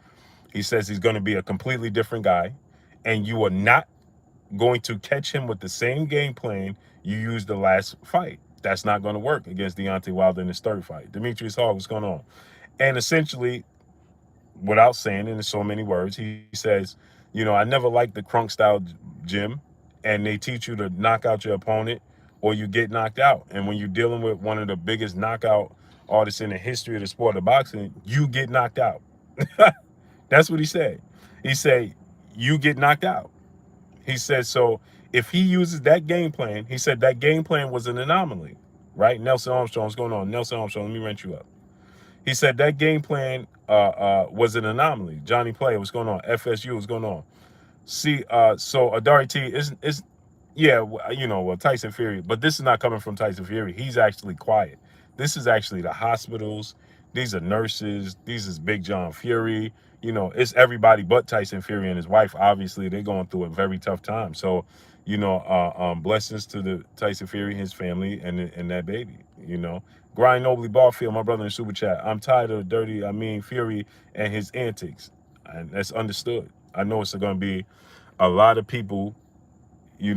Speaker 1: He says he's going to be a completely different guy, and you are not going to catch him with the same game plan you used the last fight. That's not going to work against Deontay Wilder in his third fight. Demetrius Hall, what's going on? And essentially, without saying it in so many words, he says, I never liked the crunk style gym, and they teach you to knock out your opponent or you get knocked out. And when you're dealing with one of the biggest knockout artists in the history of the sport of boxing, you get knocked out. That's what he said. He said, you get knocked out. He said, so if he uses that game plan, he said that game plan was an anomaly, right? Nelson Armstrong, what's going on? Nelson Armstrong, let me rent you up. He said that game plan was an anomaly. Johnny Player, what's going on? FSU, what's going on? See, so Adari T is yeah, Tyson Fury, but this is not coming from Tyson Fury. He's actually quiet. This is actually the hospitals. These are nurses. These is Big John Fury. It's everybody but Tyson Fury and his wife. Obviously, they're going through a very tough time. So, Blessings to the Tyson Fury, his family, and that baby. Grind Nobly Barfield, my brother in Super Chat. I'm tired of Fury and his antics, and that's understood. I know it's going to be a lot of people. I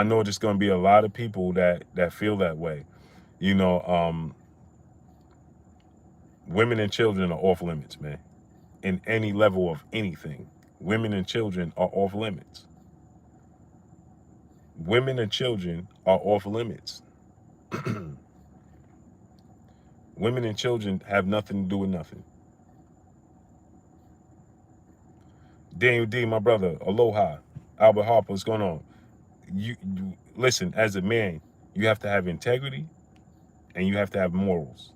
Speaker 1: know there's going to be a lot of people that feel that way. Women and children are off limits, man. In any level of anything, women and children are off limits. Women and children are off limits. Women and children have nothing to do with nothing. Daniel D, my brother, aloha. Albert Harper, what's going on? You listen, as a man, you have to have integrity and you have to have morals.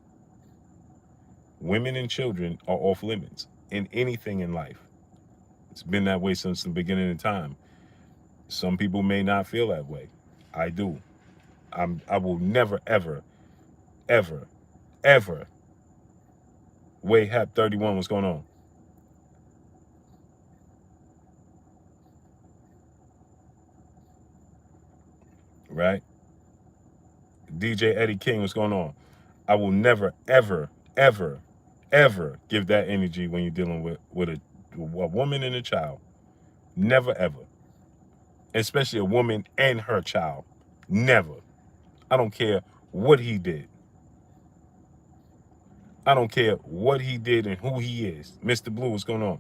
Speaker 1: Women and children are off limits in anything in life. It's been that way since the beginning of time. Some people may not feel that way. I do. I will never, ever, ever, ever. Way Hap 31, what's going on? Right? DJ Eddie King, what's going on? I will never, ever, ever, ever give that energy when you're dealing with a woman and a child. Never, ever. Especially a woman and her child. Never. I don't care what he did. I don't care what he did and who he is. Mr. Blue, what's going on?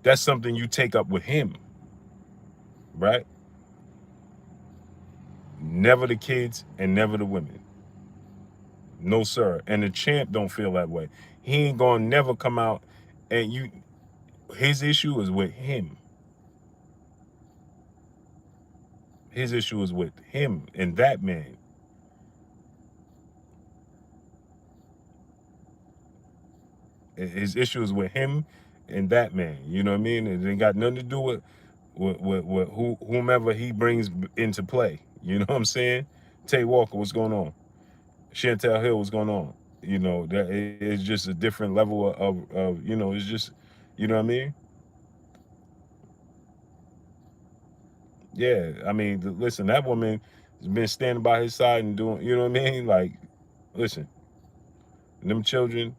Speaker 1: That's something you take up with him. Right? Never the kids and never the women. No, sir. And the champ don't feel that way. He ain't gonna never come out and his issue is with him. His issue is with him and that man. His issue is with him and that man. You know what I mean? It ain't got nothing to do with whomever he brings into play. You know what I'm saying? Tay Walker, what's going on? Chantel Hill, what's going on? That it's just a different level of it's just, you know what I mean? Yeah, I mean, listen, that woman has been standing by his side and doing, you know what I mean? Like, listen, them children,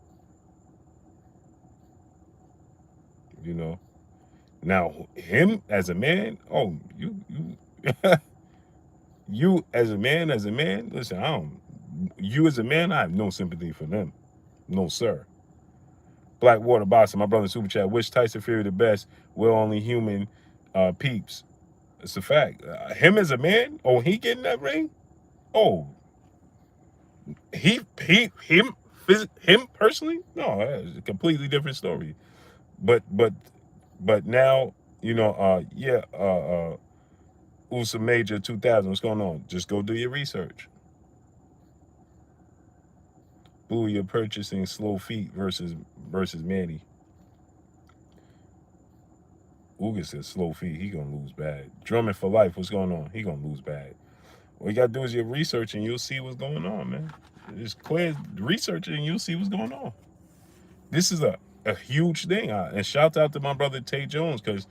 Speaker 1: Now, him as a man, oh, you, you as a man, listen, you as a man, I have no sympathy for them. No, sir. Blackwater Boston, my brother Super Chat, wish Tyson Fury the best. We're only human peeps. It's a fact. Him as a man, he getting that ring? Oh, him personally? No, that's a completely different story. But now, USA Major 2000, what's going on? Just go do your research. Boo, you're purchasing slow feet versus Manny. Uga says slow feet, he gonna lose bad. Drummond for life, what's going on? He gonna lose bad. All you gotta do is your research and you'll see what's going on, man. Just clear research and you'll see what's going on. This is a huge thing. And shout out to my brother Tay Jones, because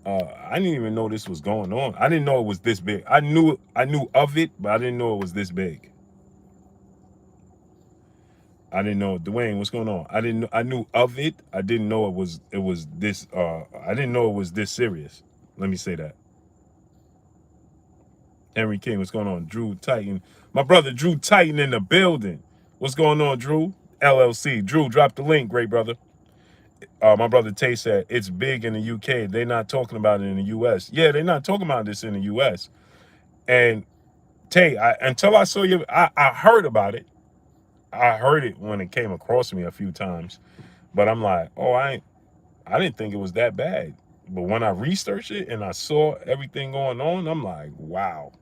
Speaker 1: I didn't even know this was going on. I didn't know it was this big. I knew of it, but I didn't know it was this big. I didn't know. Dwayne, what's going on? I knew of it. I didn't know it was this I didn't know it was this serious. Let me say that. Henry King, what's going on? Drew Titan. My brother Drew Titan in the building. What's going on, Drew? LLC. Drew, drop the link, great brother. My brother Tay said it's big in the UK. They're not talking about it in the US. Yeah, they're not talking about this in the US. And Tay, until I saw you, I heard about it. I heard it when it came across me a few times, but I'm like, I didn't think it was that bad. But when I researched it and I saw everything going on, I'm like, wow.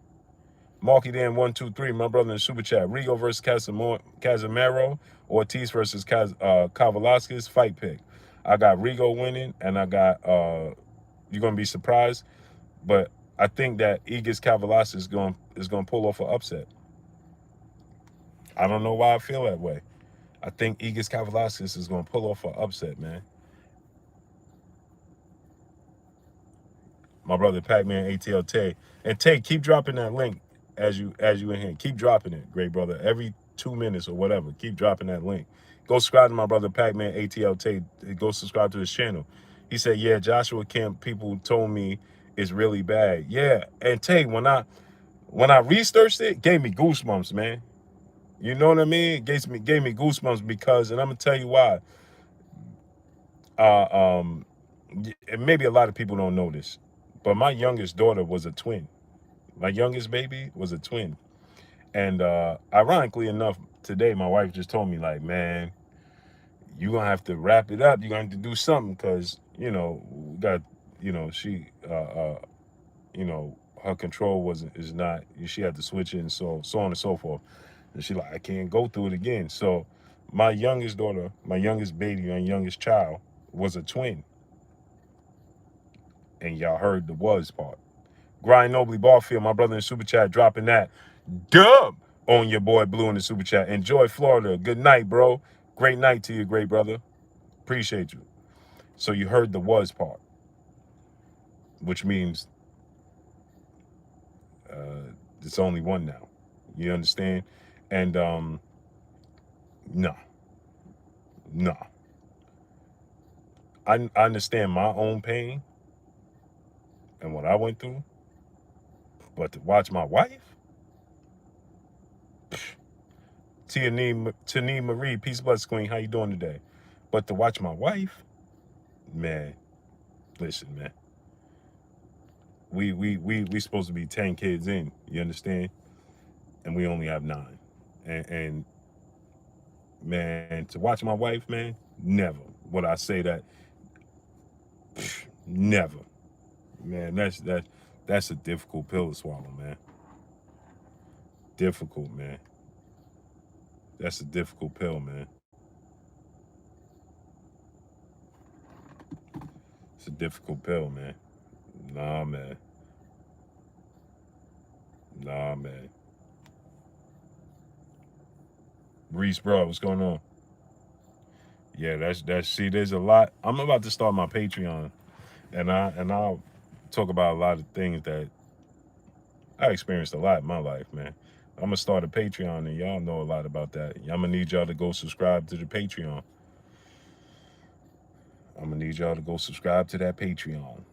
Speaker 1: Marky Dan 123, my brother in the Super Chat. Rigo versus Casimero, Ortiz versus Kavalaskis, fight pick. I got Rigo winning, and I got you're gonna be surprised, but I think that Igis Kavalaskis is gonna pull off an upset. I don't know why I feel that way. I think Igis Kavalaskis is gonna pull off an upset, man. my brother Pac-Man ATL Tay. And Tay, keep dropping that link as you in here. Keep dropping it, great brother. Every 2 minutes or whatever, keep dropping that link. Go subscribe to my brother Pac-Man ATL Tay. Go subscribe to his channel. He said, yeah, Joshua Camp people told me it's really bad. Yeah, and Tay, when I researched it gave me goosebumps, man. You know what I mean? It gave me goosebumps because, and I'm gonna tell you why. And maybe a lot of people don't know this, but my youngest daughter was a twin. My youngest baby was a twin. And ironically enough, today my wife just told me, like, man, you're gonna have to wrap it up. You're gonna have to do something because, you know, we got, you know, she you know, her control is not, she had to switch it, and so on and so forth. And she like, I can't go through it again. So my youngest daughter, my youngest baby, my youngest child was a twin. And y'all heard the was part. Grind Nobly Barfield, my brother in the super chat, dropping that dub on your boy Blue in the super chat. Enjoy Florida. Good night, bro. Great night to you, great brother. Appreciate you. So you heard the was part, which means it's only one now. You understand? And no. I understand my own pain and what I went through, but to watch my wife, Tani Marie, peace, bless, queen. How you doing today? But to watch my wife, man, listen, man. We supposed to be 10 kids in, you understand? And we only have 9. And man, to watch my wife, man, never would I say that. Never. Man, that's a difficult pill to swallow, man. Difficult, man. That's a difficult pill, man. It's a difficult pill, man. Nah, man. Reese, bro, what's going on? Yeah, that's see, there's a lot. I'm about to start my Patreon, and I'll talk about a lot of things that I experienced a lot in my life, man. I'm gonna start a Patreon, and y'all know a lot about that. I'm gonna need y'all to go subscribe to the Patreon. I'm gonna need y'all to go subscribe to that Patreon.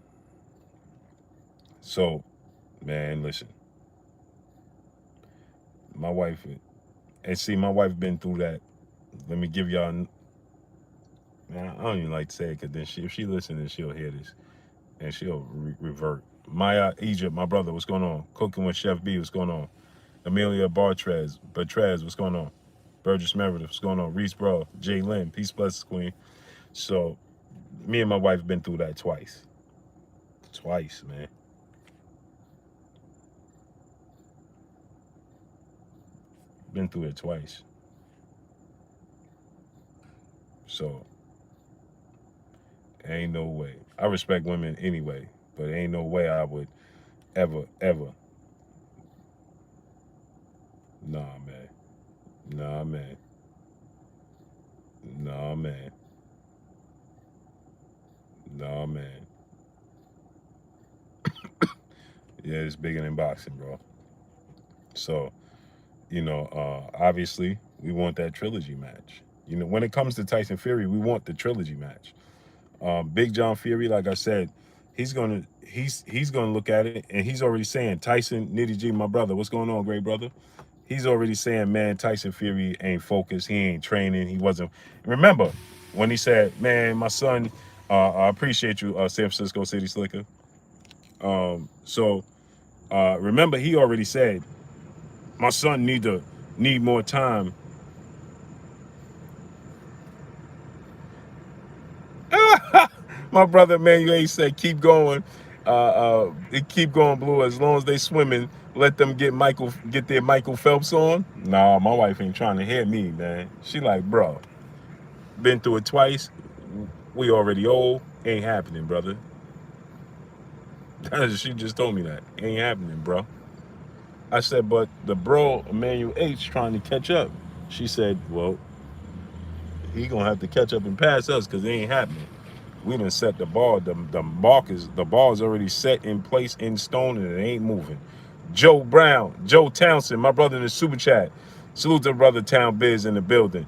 Speaker 1: So, man, listen. My wife, and see, my wife been through that. Let me give y'all. Man, I don't even like to say it, because then if she listens, she'll hear this, and she'll revert. Maya Egypt, my brother, what's going on? Cooking with Chef B, what's going on? Amelia Bartrez, what's going on? Burgess Meredith, what's going on? Reese Bro, Jay Lynn, peace, bless, queen. So, me and my wife been through that twice. Twice, man. Been through it twice. So, ain't no way. I respect women anyway, but ain't no way I would ever. Nah, man. Yeah, it's bigger than boxing, bro. So, you know, obviously, we want that trilogy match. You know, when it comes to Tyson Fury, we want the trilogy match. Big John Fury, like I said, he's gonna look at it, and he's already saying, Tyson, Nitty G, my brother, what's going on, great brother? He's already saying, man, Tyson Fury ain't focused, he ain't training, he wasn't. Remember when he said, man, my son, I appreciate you, San Francisco City Slicker. Remember, he already said, my son need more time. My brother Manuel said, keep going. Keep going, Blue. As long as they swimming, let them get their Michael Phelps on. Nah, my wife ain't trying to hear me, man. She like, bro, been through it twice. We already old. Ain't happening, brother. She just told me that. Ain't happening, bro. I said, but the bro, Emmanuel H, trying to catch up. She said, well, he gonna have to catch up and pass us, because it ain't happening. We done set the bar. The markers, the bar is already set in place in stone, and it ain't moving. Joe Brown, Joe Townsend, my brother in the super chat. Salute to brother Town Biz in the building.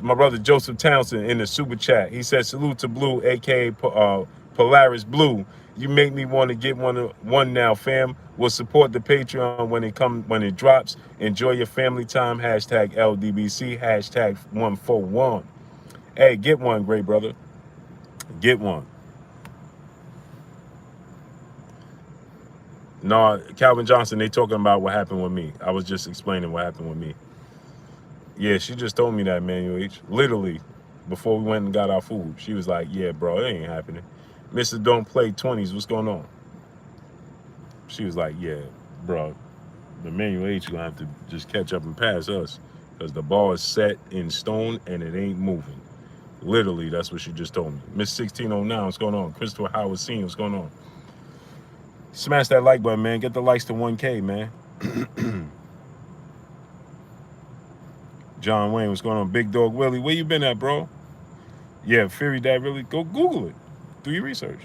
Speaker 1: My brother Joseph Townsend in the super chat. He said, salute to Blue, aka Polaris Blue. You make me want to get one now, fam. We'll support the Patreon when it drops. Enjoy your family time. Hashtag LDBC. Hashtag 141. Hey, get one, great brother. Get one. No, Calvin Johnson, they talking about what happened with me. I was just explaining what happened with me. Yeah, she just told me that, Manuel H. Literally, before we went and got our food. She was like, yeah, bro, it ain't happening. Mr. Don't Play 20s, what's going on? She was like, yeah, bro, the Manuel H gonna have to just catch up and pass us because the ball is set in stone and it ain't moving. Literally, that's what she just told me. Miss 1609, what's going on? Christopher Howard Senior, what's going on? Smash that like button, man. Get the likes to 1K, man. John Wayne, what's going on? Big Dog Willie, where you been at, bro? Yeah, Fury Dad, really? Go Google it. Do your research.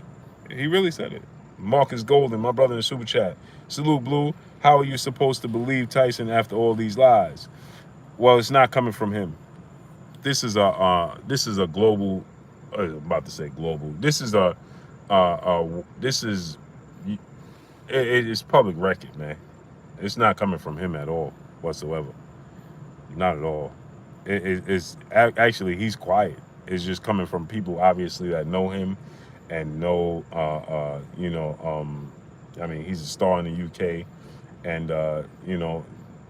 Speaker 1: He really said it. Marcus Golden, my brother in the super chat. Salute, Blue. How are you supposed to believe Tyson after all these lies? Well, it's not coming from him. This is a global. I'm about to say global. It's public record, man. It's not coming from him at all whatsoever. Not at all. It's actually, he's quiet. It's just coming from people obviously that know him and know I mean, he's a star in the UK, and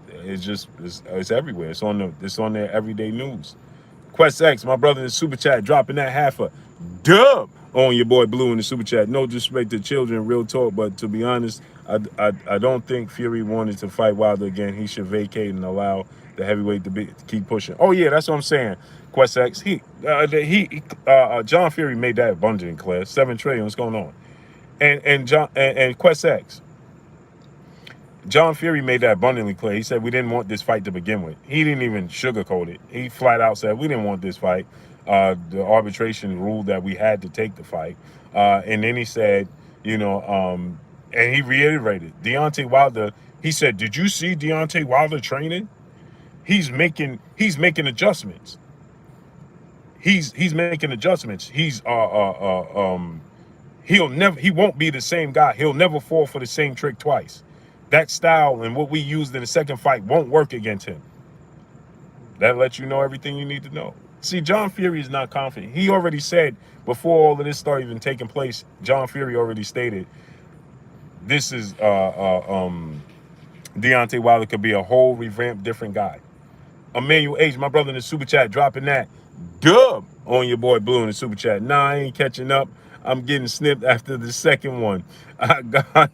Speaker 1: it's everywhere. It's on their everyday news. Quest X, my brother in the super chat, dropping that half a dub on your boy Blue in the super chat. No disrespect to children, real talk, but to be honest, I don't think Fury wanted to fight Wilder again. He should vacate and allow the heavyweight to keep pushing. Oh yeah, that's what I'm saying. Quest X, John Fury made that abundantly clear. 7 trillion, what's going on? And Quest X, John Fury made that abundantly clear. He said we didn't want this fight to begin with. He didn't even sugarcoat it. He flat out said we didn't want this fight. The arbitration ruled that we had to take the fight. And then he said, and he reiterated, Deontay Wilder, he said, did you see Deontay Wilder training? He's making adjustments. He's making adjustments. He won't be the same guy. He'll never fall for the same trick twice. That style and what we used in the second fight won't work against him. That lets you know everything you need to know. See, John Fury is not confident. He already said, before all of this started even taking place, John Fury already stated, this is Deontay Wilder could be a whole revamped different guy. Emmanuel H, my brother in the super chat, dropping that dub on your boy Blue in the super chat. Nah, I ain't catching up. I'm getting snipped after the second one. I got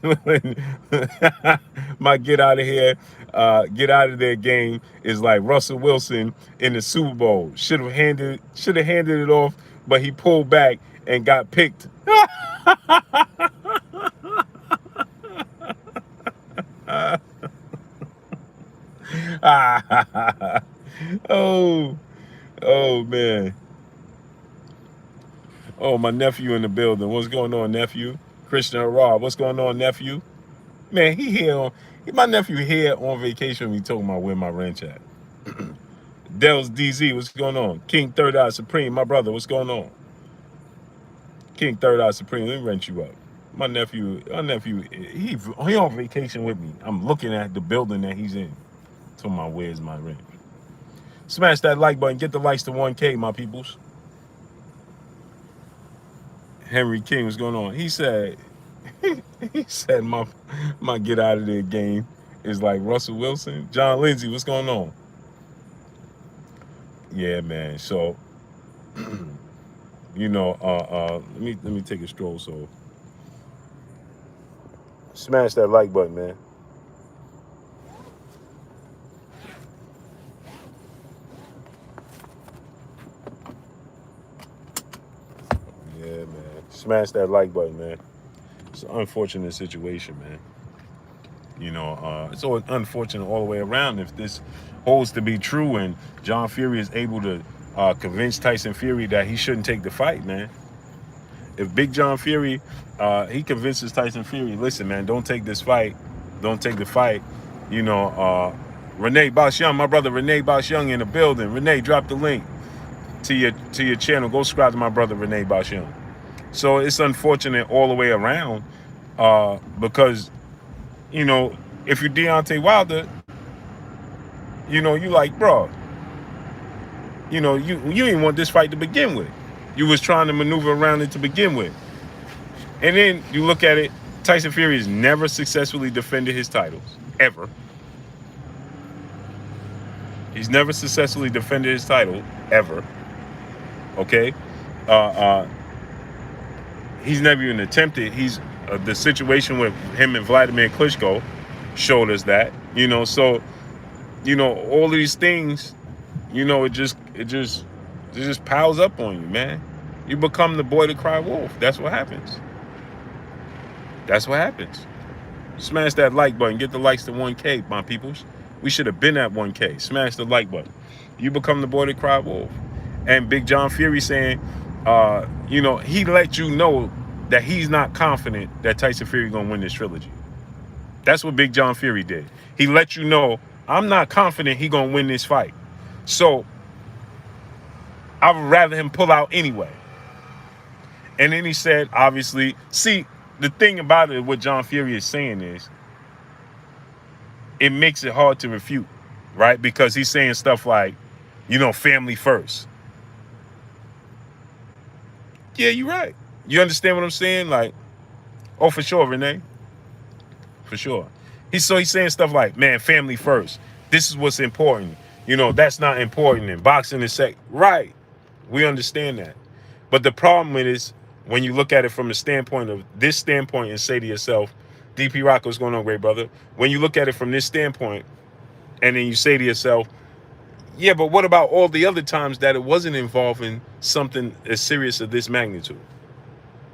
Speaker 1: my get out of there game is like Russell Wilson in the Super Bowl. Should have handed it off, but he pulled back and got picked. Oh man. Oh, my nephew in the building. What's going on, nephew? Christian Rob, what's going on, nephew? Man, my nephew here on vacation when we talking about where my ranch at. Del's DZ, what's going on? King Third Eye Supreme, my brother, what's going on? King Third Eye Supreme, let me rent you up. My nephew, he on vacation with me. I'm looking at the building that he's in. Talking about where's my ranch. Smash that like button, get the likes to 1K, my peoples. Henry King, what's going on? He said my get out of there game is like Russell Wilson. John Lindsay, what's going on? Yeah, man. So let me take a stroll. So smash that like button, man. Yeah, man. Smash that like button, man. It's an unfortunate situation, man. It's all unfortunate all the way around if this holds to be true and John Fury is able to convince Tyson Fury that he shouldn't take the fight, man. if Big John Fury, he convinces Tyson Fury, listen, man, don't take this fight, don't take the fight. You know, Renee Bosh Young, my brother Renee Bosh Young in the building. Renee, drop the link to your channel. Go subscribe to my brother Renee Bosh Young. So it's unfortunate all the way around, because, you know, if you're Deontay Wilder, you know, you like, bro, you know, you didn't want this fight to begin with. You was trying to maneuver around it to begin with. And then you look at it, Tyson Fury has never successfully defended his titles, ever. He's never successfully defended his title, ever. Okay? He's never even attempted. He's the situation with him and Vladimir Klitschko showed us that. You know, so, you know, all of these things, you know, it just piles up on you, man. You become the boy to cry wolf. That's what happens. That's what happens. Smash that like button. Get the likes to 1K, my peoples. We should have been at 1K. Smash the like button. You become the boy to cry wolf. And Big John Fury saying, you know, he let you know that he's not confident that Tyson Fury gonna win this trilogy. That's what Big John Fury did. He let you know, I'm not confident he gonna win this fight. So I would rather him pull out anyway. And then he said, obviously, see, the thing about it, what John Fury is saying is, it makes it hard to refute, right? Because he's saying stuff like, you know, family first. Yeah, you're right. You understand what I'm saying? Like, oh, for sure, Renee. For sure. He's saying stuff like, man, family first. This is what's important. You know, that's not important. And boxing is right. We understand that. But the problem is, when you look at it from the standpoint of this standpoint and say to yourself, DP Rock, what's going on, great brother? When you look at it from this standpoint, and then you say to yourself, yeah, but what about all the other times that it wasn't involving something as serious as this magnitude?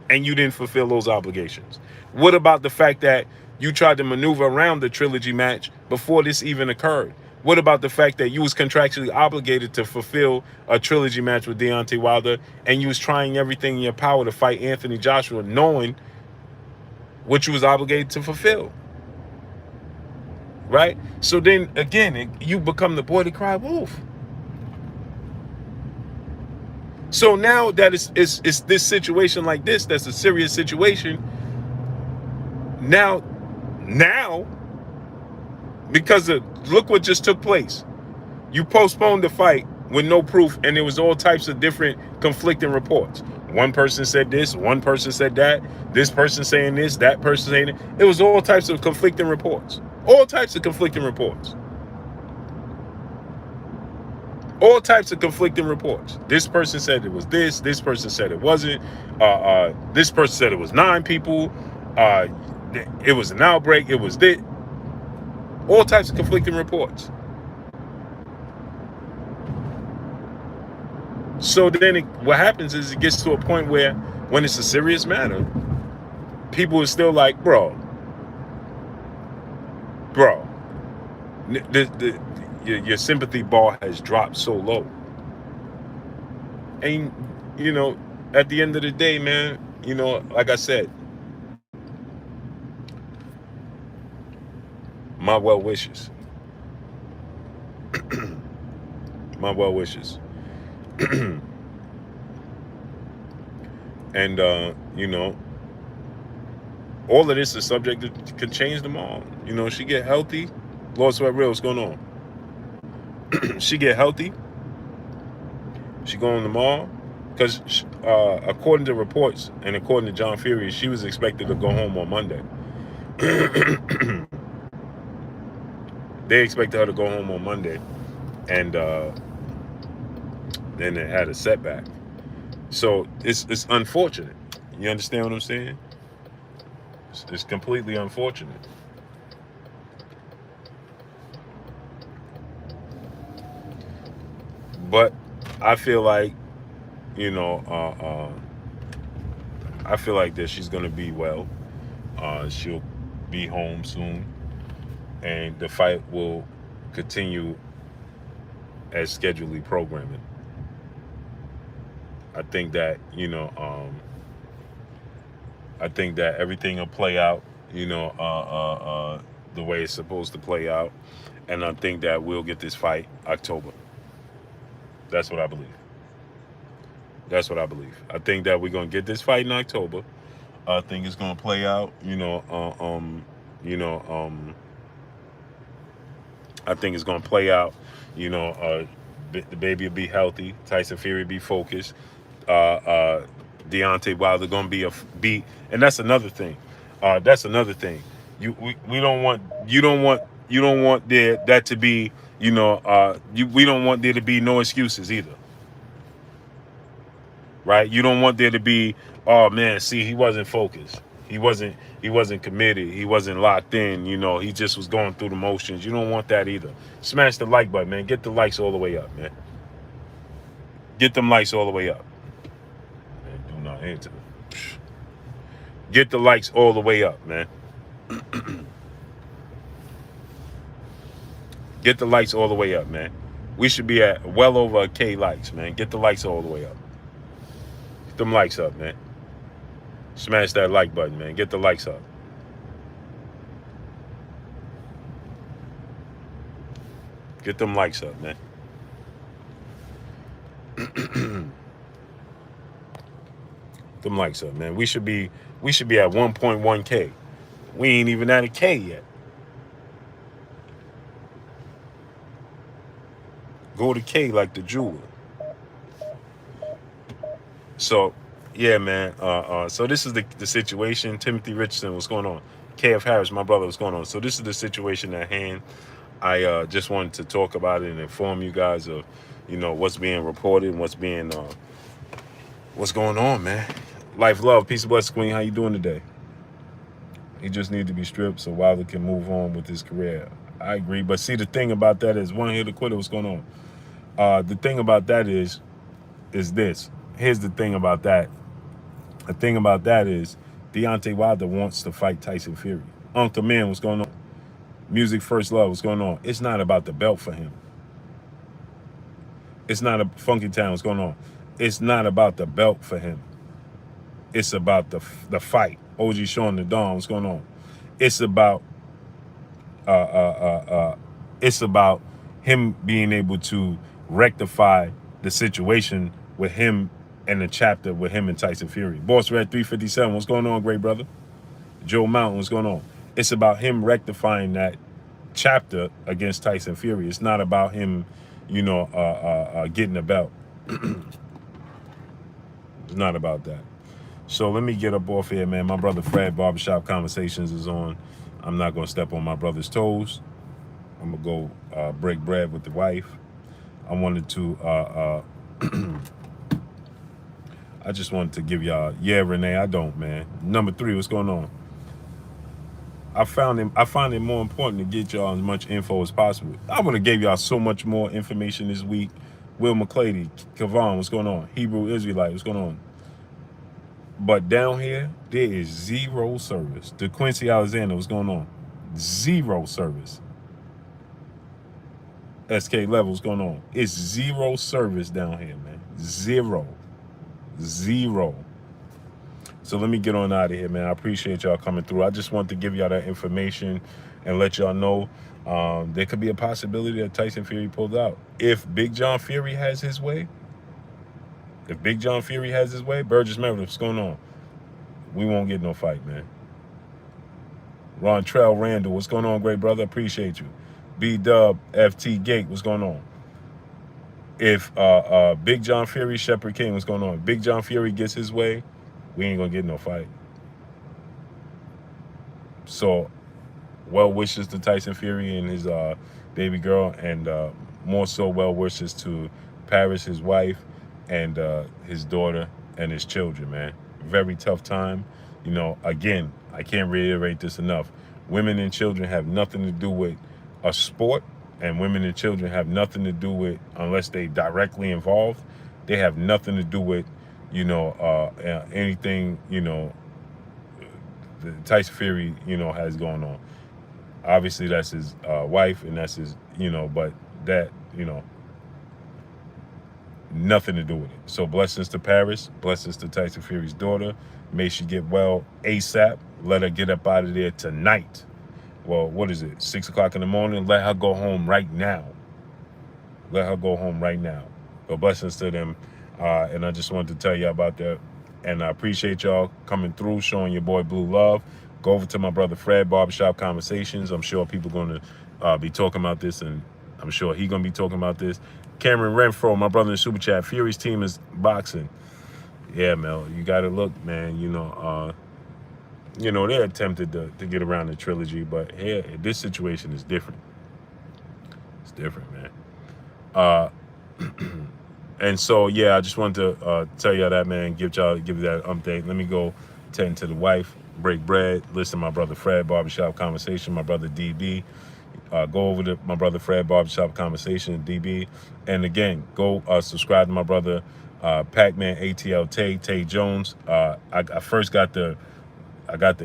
Speaker 1: And you didn't fulfill those obligations. What about the fact that you tried to maneuver around the trilogy match before this even occurred? What about the fact that you was contractually obligated to fulfill a trilogy match with Deontay Wilder, and you was trying everything in your power to fight Anthony Joshua, knowing what you was obligated to fulfill? Right? So then, again, you become the boy to cry wolf. So now that it's this situation like this, that's a serious situation. Now, because look what just took place. You postponed the fight with no proof, and there was all types of different conflicting reports. One person said this, one person said that, this person saying this, that person saying it. It was all types of conflicting reports. All types of conflicting reports. All types of conflicting reports. This person said it was this person said it wasn't. This person said it was 9 people. It was an outbreak. It was this. All types of conflicting reports. So then what happens is it gets to a point where when it's a serious matter, people are still like, bro, your sympathy bar has dropped so low. And, you know, at the end of the day, man, you know, like I said, my well wishes. My well wishes. And, you know, all of this is subject to could change them all. You know, she get healthy. Lord Sweat Real, what's going on? She get healthy. She going tomorrow. Because according to reports and according to John Fury, she was expected to go home on Monday. They expected her to go home on Monday. And then it had a setback. So it's unfortunate. You understand what I'm saying? It's completely unfortunate. But I feel like, you know, I feel like that she's gonna be well. She'll be home soon, and the fight will continue as scheduled programming. I think that, you know, I think that everything will play out, the way it's supposed to play out. And I think that we'll get this fight October. That's what I believe. That's what I believe. I think that we're gonna get this fight in October. I think it's gonna play out. You know, I think it's gonna play out. The baby will be healthy. Tyson Fury be focused. Deontay Wilder gonna be and that's another thing. That's another thing. We don't want you don't want there that to be we don't want there to be no excuses either. Right? You don't want there to be, oh man, see, he wasn't focused. He wasn't committed. He wasn't locked in. He just was going through the motions. You don't want that either. Smash the like button, man. Get the likes all the way up, man. Get them likes all the way up. Man, do not enter. Get the likes all the way up, man. Get the likes all the way up, man. We should be at well over a K likes, man. Get the likes all the way up. Get them likes up, man. Smash that like button, man. Get the likes up. Get them likes up, man. Them likes up, man. We should be at 1.1K. We ain't even at a K yet. Go to K like the jeweler. So, yeah, man. So this is the situation. Timothy Richardson, what's going on? KF Harris, my brother, what's going on? So this is the situation at hand. I just wanted to talk about it and inform you guys of, what's being reported and what's going on, man. Life, love, peace and blessings, Queen. How you doing today? He just needs to be stripped so Wilder can move on with his career. I agree. But see, the thing about that is, one hitter quitter, what's going on? The thing about that is this. Here's the thing about that. The thing about that is Deontay Wilder wants to fight Tyson Fury. Uncle Man, what's going on? Music First Love, what's going on? It's not about the belt for him. It's not a Funky Town, what's going on? It's not about the belt for him. It's about the fight. OG Sean the Dawn, what's going on? It's about him being able to rectify the situation with him and the chapter with him and Tyson Fury. Boss Red 357, what's going on, great brother? Joe Mountain, what's going on? It's about him rectifying that chapter against Tyson Fury. It's not about him, getting a belt. It's not about that. So let me get up off here, man. My brother Fred, Barbershop Conversations is on. I'm not going to step on my brother's toes. I'm going to go break bread with the wife. I wanted to, I just wanted to give y'all, yeah, Renee, I don't, man. Number 3, what's going on? I find it more important to get y'all as much info as possible. I would have gave y'all so much more information this week. Will McClady, Kavan, what's going on? Hebrew Israelite, what's going on? But down here, there is zero service. The Quincy Alexander, what's going on? Zero service. SK Level, what's going on? It's zero service down here, man. Zero. So let me get on out of here, man. I appreciate y'all coming through. I just want to give y'all that information and let y'all know there could be a possibility that Tyson Fury pulled out. If Big John Fury has his way, Burgess Meredith, what's going on? We won't get no fight, man. Ron Trell Randall, what's going on, great brother? Appreciate you. B-Dub FT Gate, what's going on? If Big John Fury, Shepherd King, what's going on? If Big John Fury gets his way, we ain't gonna get no fight. So, well wishes to Tyson Fury and his baby girl, and more so well wishes to Paris, his wife, and his daughter and his children, man. Very tough time. Again, I can't reiterate this enough. Women and children have nothing to do with a sport, and women and children have nothing to do with, unless they directly involved, they have nothing to do with, anything, Tyson Fury, has going on. Obviously, that's his wife, and that's his, but that, Nothing to do with it. So blessings to Paris. Blessings to Tyson Fury's daughter. May she get well ASAP. Let her get up out of there tonight. Well, what is it? 6 o'clock in the morning? Let her go home right now. Let her go home right now. So blessings to them. And I just wanted to tell you about that. And I appreciate y'all coming through, showing your boy Blue love. Go over to my brother Fred, Barbershop Conversations. I'm sure people are going to be talking about this, and I'm sure he's going to be talking about this. Cameron Renfro, my brother in Super Chat. Fury's team is boxing. Yeah, Mel, you got to look, man. They attempted to get around the trilogy, but here, this situation is different. It's different, man. And so, yeah, I just wanted to tell y'all that, man. Give you that update. Let me go tend to the wife, break bread, listen to my brother Fred, Barbershop Conversation, my brother DB. Go over to my brother Fred, Barbershop Conversation, DB. And again, go subscribe to my brother Pac-Man ATL Tay Jones. I first got the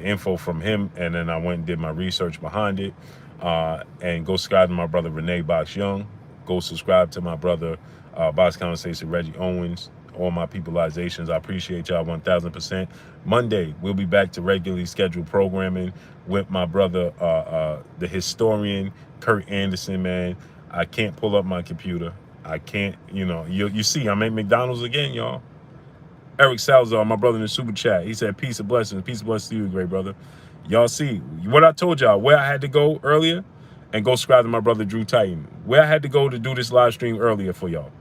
Speaker 1: info from him, and then I went and did my research behind it. And go subscribe to my brother Renee Box Young. Go subscribe to my brother Box Conversation Reggie Owens. All my peopleizations. I appreciate y'all 1,000%. Monday, we'll be back to regularly scheduled programming with my brother, the historian, Kurt Anderson, man. I can't pull up my computer. I can't, you see, I'm at McDonald's again, y'all. Eric Salazar, my brother in the Super Chat, he said, peace and blessings. Peace and blessings to you, great brother. Y'all see, what I told y'all, where I had to go earlier, and go subscribe to my brother Drew Titan. Where I had to go to do this live stream earlier for y'all.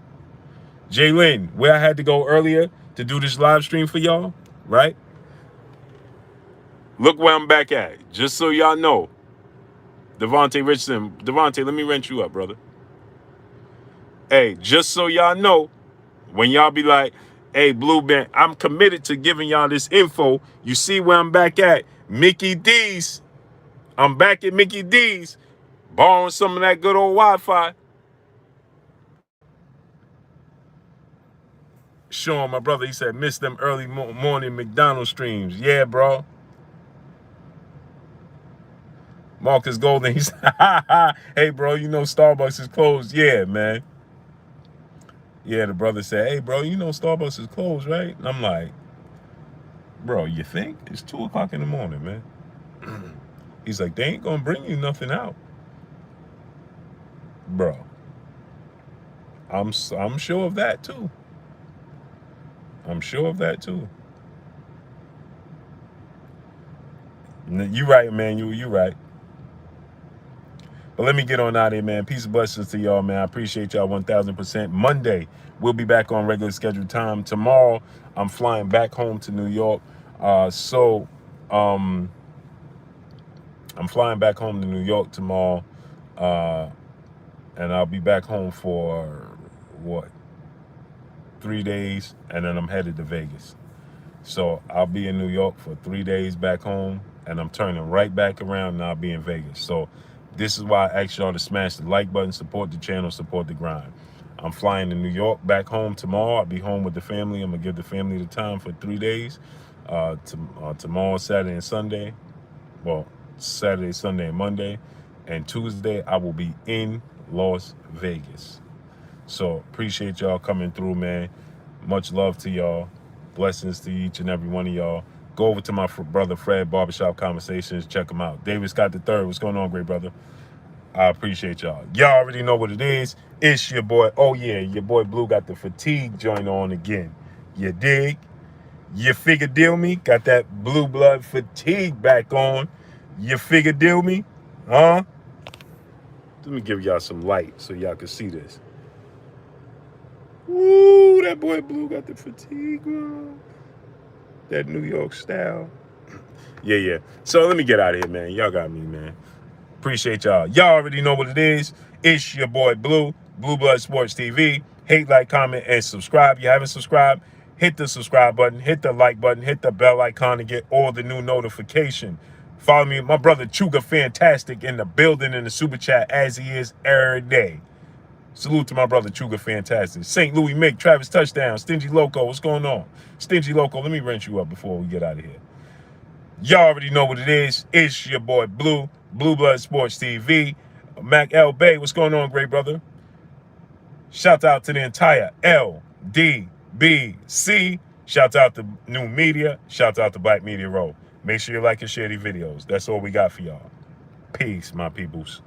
Speaker 1: Jalen, where I had to go earlier to do this live stream for y'all, right? Look where I'm back at. Just so y'all know. Devontae Richardson. Devontae, let me rent you up, brother. Hey, just so y'all know, when y'all be like, hey, Blue Ben, I'm committed to giving y'all this info. You see where I'm back at? Mickey D's. I'm back at Mickey D's, borrowing some of that good old Wi-Fi. Sean, my brother, he said, miss them early morning McDonald's streams. Yeah, bro. Marcus Golden, he said, hey, bro, Starbucks is closed. Yeah, man. Yeah, the brother said, hey, bro, Starbucks is closed, right? And I'm like, bro, you think? It's 2 o'clock in the morning, man. He's like, they ain't going to bring you nothing out. Bro, I'm sure of that, too. I'm sure of that, too. You right, man. You right. But let me get on out of here, man. Peace and blessings to y'all, man. I appreciate y'all 1,000%. Monday, we'll be back on regular scheduled time. Tomorrow, I'm flying back home to New York. I'm flying back home to New York tomorrow. And I'll be back home for, 3 days, and then I'm headed to Vegas. So I'll be in New York for 3 days back home, and I'm turning right back around, and I'll be in Vegas. So this is why I asked y'all to smash the like button, support the channel, support the grind. I'm flying to New York back home tomorrow. I'll be home with the family. I'm going to give the family the time for 3 days. Tomorrow, Saturday, and Sunday. Well, Saturday, Sunday, and Monday. And Tuesday, I will be in Las Vegas. So appreciate y'all coming through, man. Much love to y'all. Blessings to each and every one of y'all. Go over to my brother Fred, Barbershop Conversations. Check him out. David Scott III. What's going on, great brother? I appreciate y'all. Y'all already know what it is. It's your boy. Oh, yeah. Your boy Blue got the fatigue joint on again. You dig? You figure deal me? Got that blue blood fatigue back on. You figure deal me? Huh? Let me give y'all some light so y'all can see this. Woo, that boy Blue got the fatigue on. That New York style. Yeah. So let me get out of here, man. Y'all got me, man. Appreciate y'all. Y'all already know what it is. It's your boy Blue, Blue Blood Sports TV. Hate, like, comment, and subscribe. You haven't subscribed? Hit the subscribe button, hit the like button, hit the bell icon to get all the new notification. Follow me, my brother Chuga Fantastic in the building in the Super Chat as he is every day. Salute to my brother Chuga Fantastic. St. Louis Mick, Travis Touchdown, Stingy Loco, what's going on? Stingy Loco, let me rent you up before we get out of here. Y'all already know what it is. It's your boy Blue, Blue Blood Sports TV. Mac L. Bay, what's going on, great brother? Shout out to the entire L DBC. Shout out to New Media. Shout out to Black Media Row. Make sure you like and share these videos. That's all we got for y'all. Peace, my peoples.